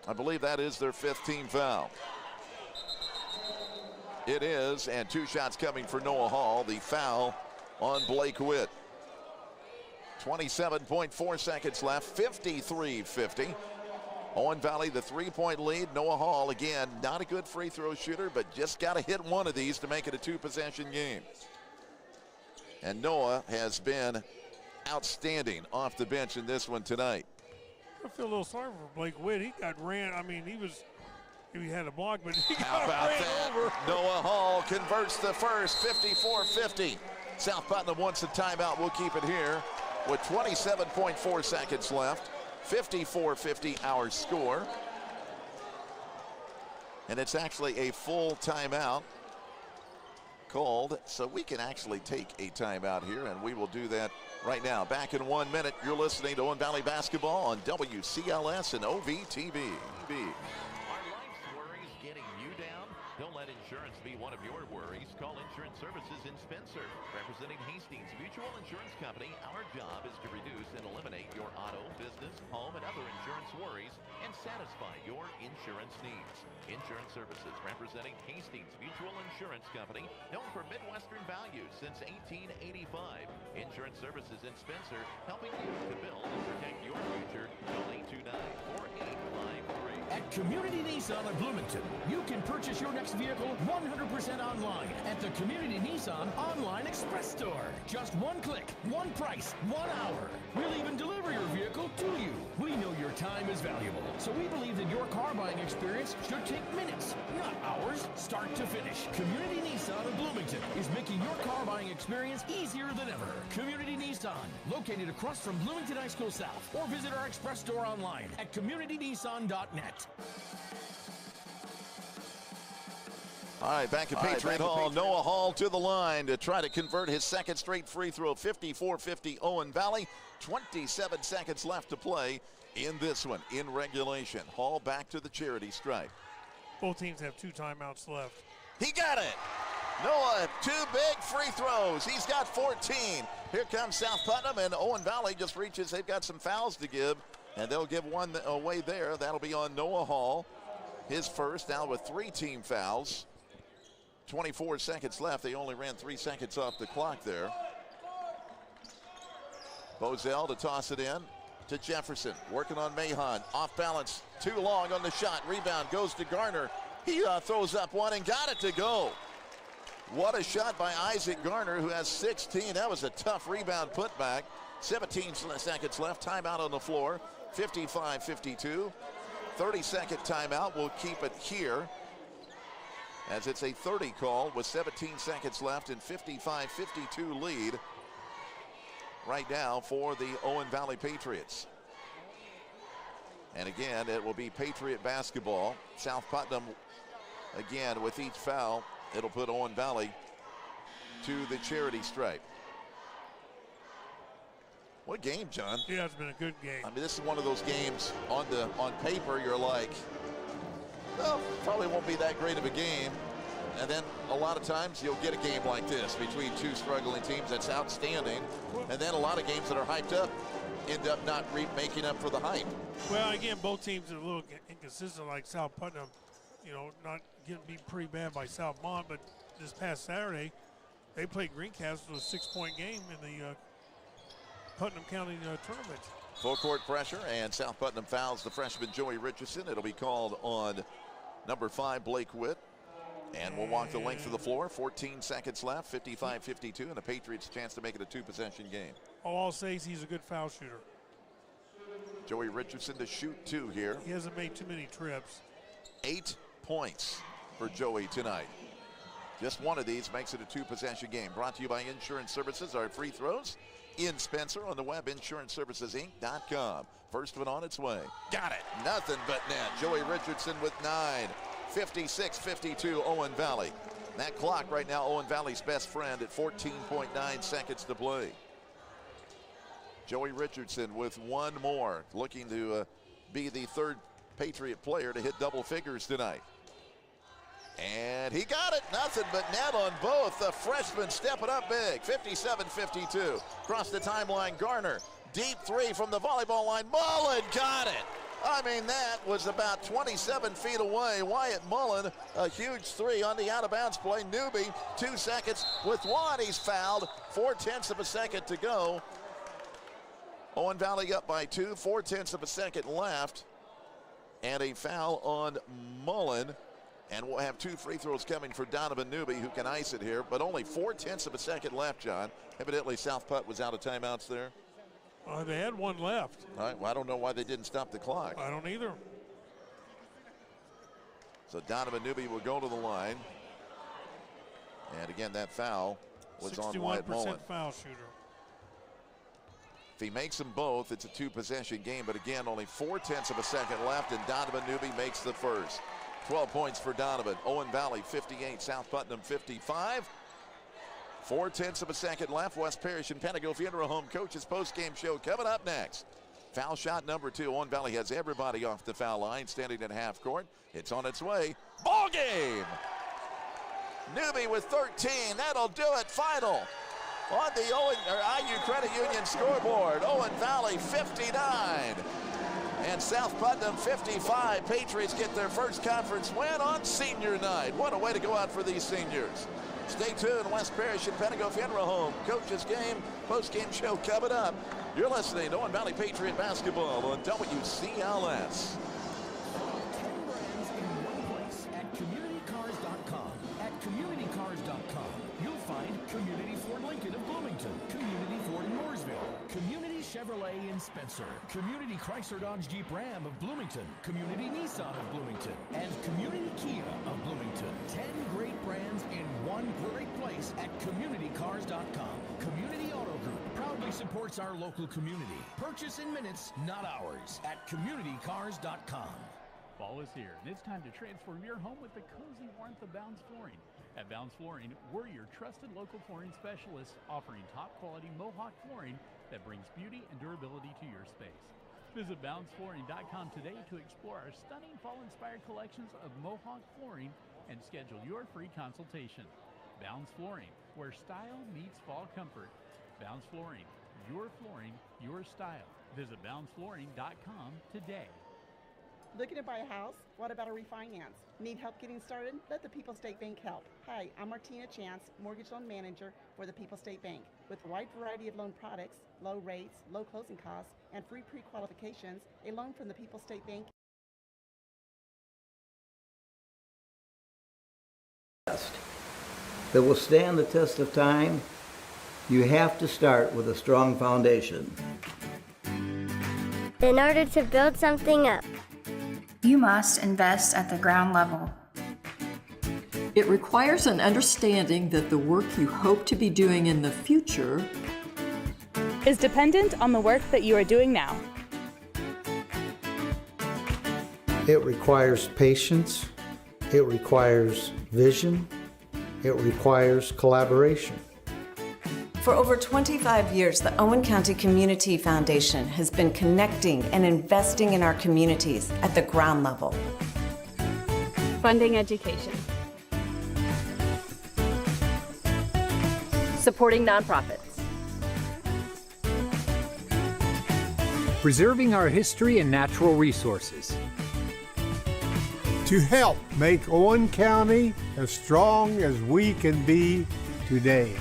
Speaker 6: I believe that is their 5th team foul. It is, and 2 shots coming for Noah Hall. The foul on Blake Witt. 27.4 seconds left, 53-50. Owen Valley, the 3-point lead. Noah Hall, again, not a good free throw shooter, but just got to hit one of these to make it a 2-possession game. And Noah has been outstanding off the bench in this one tonight.
Speaker 8: I feel a little sorry for Blake Witt. He got ran. I mean, he had a block, but he
Speaker 6: How
Speaker 8: got
Speaker 6: about
Speaker 8: ran
Speaker 6: that?
Speaker 8: over.
Speaker 6: Noah Hall converts the first, 54-50. South Putnam wants a timeout. We'll keep it here with 27.4 seconds left. 54-50 our score. And it's actually a full timeout called, so we can actually take a timeout here, and we will do that right now. Back in 1 minute. You're listening to Owen Valley Basketball on WCLS and OVTV. Are life's worries getting you down? Don't let insurance be one of your worries. Call Insurance Services in Spencer. Representing Hastings Mutual Insurance Company, our job is to reduce and eliminate your auto, business, home, and other insurance worries and satisfy your insurance needs. Insurance Services, representing Hastings Mutual Insurance Company, known for Midwestern values since 1885. Insurance Services in Spencer, helping you to build and protect your future. Call 829-4853.
Speaker 1: At Community Nissan of Bloomington, you can purchase your next vehicle 100% online at the Community Nissan Online Express Store. Just one click, one price, 1 hour. We'll even deliver your vehicle to you. We know your time is valuable, so we believe that your car buying experience should take minutes, not hours, start to finish. Community Nissan of Bloomington is making your car buying experience easier than ever. Community Nissan, located across from Bloomington High School South, or visit our express store online at communitynissan.net.
Speaker 17: All right, back at Patriot Hall. Noah Hall to the line to try to convert his second straight free throw. 54-50 Owen Valley. 27 seconds left to play in this one in regulation. Hall back to the charity stripe.
Speaker 8: Both teams have 2 timeouts left.
Speaker 17: He got it. Noah, 2 big free throws. He's got 14. Here comes South Putnam, and Owen Valley just reaches. They've got some fouls to give, and they'll give one away there. That'll be on Noah Hall. His first, now with 3 team fouls. 24 seconds left. They only ran 3 seconds off the clock there. Bozell to toss it in to Jefferson. Working on Mahon. Off balance. Too long on the shot. Rebound goes to Garner. He throws up one and got it to go. What a shot by Isaac Garner, who has 16. That was a tough rebound putback. 17 seconds left. Timeout on the floor. 55-52. 30-second timeout. We'll keep it here, as it's a 30 call with 17 seconds left and 55-52 lead right now for the Owen Valley Patriots. And again, it will be Patriot basketball. South Putnam, again, with each foul, it'll put Owen Valley to the charity stripe. What a game, John.
Speaker 8: Yeah, it's been a good game.
Speaker 17: I mean, this is one of those games on paper you're like, well, probably won't be that great of a game. And then a lot of times you'll get a game like this between 2 struggling teams that's outstanding. And then a lot of games that are hyped up end up not making up for the hype.
Speaker 8: Well, again, both teams are a little inconsistent, like South Putnam, you know, not getting beat pretty bad by Southmont. But this past Saturday, they played Greencastle, a 6-point game in the Putnam County tournament.
Speaker 17: Full court pressure, and South Putnam fouls the freshman Joey Richardson. It'll be called on number 5, Blake Witt. And we'll walk the length of the floor. 14 seconds left, 55-52, and the Patriots' chance to make it a 2-possession game.
Speaker 8: All I'll say is he's a good foul shooter.
Speaker 17: Joey Richardson to shoot 2 here.
Speaker 8: He hasn't made too many trips.
Speaker 17: 8 points for Joey tonight. Just one of these makes it a 2-possession game. Brought to you by Insurance Services. Our free throws in Spencer on the web, insuranceservicesinc.com. First one on its way. Got it. Nothing but net. Joey Richardson with 9. 56-52 Owen Valley. That clock right now, Owen Valley's best friend at 14.9 seconds to play. Joey Richardson with 1 more, looking to be the 3rd Patriot player to hit double figures tonight. And he got it. Nothing but net on both. The freshman stepping up big. 57-52. Across the timeline, Garner. Deep 3 from the volleyball line. Mullen got it. I mean, that was about 27 feet away. Wyatt Mullen, a huge 3 on the out-of-bounds play. Newby, 2 seconds with 1. He's fouled. 0.4 of a second to go. Owen Valley up by 2. 0.4 of a second left. And a foul on Mullen. And we'll have 2 free throws coming for Donovan Newby, who can ice it here. But only 0.4 of a second left, John. Evidently, South Putt was out of timeouts there.
Speaker 8: They had 1 left.
Speaker 17: All right, well, I don't know why they didn't stop the clock.
Speaker 8: I don't either.
Speaker 17: So Donovan Newby will go to the line. And again, that foul was on Wyatt Mullen.
Speaker 8: 61% foul shooter.
Speaker 17: If he makes them both, it's a 2-possession game. But again, only 0.4 of a second left, and Donovan Newby makes the first. 12 points for Donovan. Owen Valley 58, South Putnam 55. 0.4 of a second left. West Parish and Pentago Funeral Home Coaches post-game show coming up next. Foul shot number 2. Owen Valley has everybody off the foul line, standing at half court. It's on its way. Ball game. Newby with 13. That'll do it. Final on the IU Credit Union scoreboard. Owen Valley 59 And South Putnam 55. Patriots get their first conference win on senior night. What a way to go out for these seniors. Stay tuned. West Parish and Pentago Funeral Home. Coach's game, post-game show coming up. You're listening to Owen Valley Patriot Basketball on WCLS.
Speaker 1: 10 brands in one place at CommunityCars.com. At CommunityCars.com, you'll find Community Ford Lincoln of Bloomington, Community Ford in Mooresville, Community Chevrolet in Spencer, Community Chrysler Dodge Jeep Ram of Bloomington, Community Nissan of Bloomington, and Community Kia of Bloomington. 10 great brands in one great place at CommunityCars.com. Community Auto Group proudly supports our local community. Purchase in minutes, not hours, at CommunityCars.com.
Speaker 7: Fall is here, and it's time to transform your home with the cozy warmth of Bounds Flooring. At Bounds Flooring, we're your trusted local flooring specialists, offering top-quality Mohawk flooring that brings beauty and durability to your space. Visit BoundsFlooring.com today to explore our stunning fall-inspired collections of Mohawk flooring and schedule your free consultation. Bounds Flooring, where style meets fall comfort. Bounds Flooring, your flooring, your style. Visit BoundsFlooring.com today.
Speaker 2: Looking to buy a house? What about a refinance? Need help getting started? Let the People State Bank help. Hi, I'm Martina Chance, Mortgage Loan Manager for the People State Bank. With a wide variety of loan products, low rates, low closing costs, and free pre-qualifications, a loan from the People State Bank
Speaker 18: that will stand the test of time, you have to start with a strong foundation.
Speaker 19: In order to build something up,
Speaker 20: you must invest at the ground level.
Speaker 21: It requires an understanding that the work you hope to be doing in the future
Speaker 22: is dependent on the work that you are doing now.
Speaker 23: It requires patience, it requires vision, it requires collaboration.
Speaker 24: For over 25 years, the Owen County Community Foundation has been connecting and investing in our communities at the ground level.
Speaker 22: Funding education.
Speaker 25: Supporting nonprofits.
Speaker 26: Preserving our history and natural resources.
Speaker 27: To help make Owen County as strong as we can be today.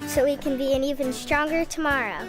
Speaker 19: So we can be an even stronger tomorrow.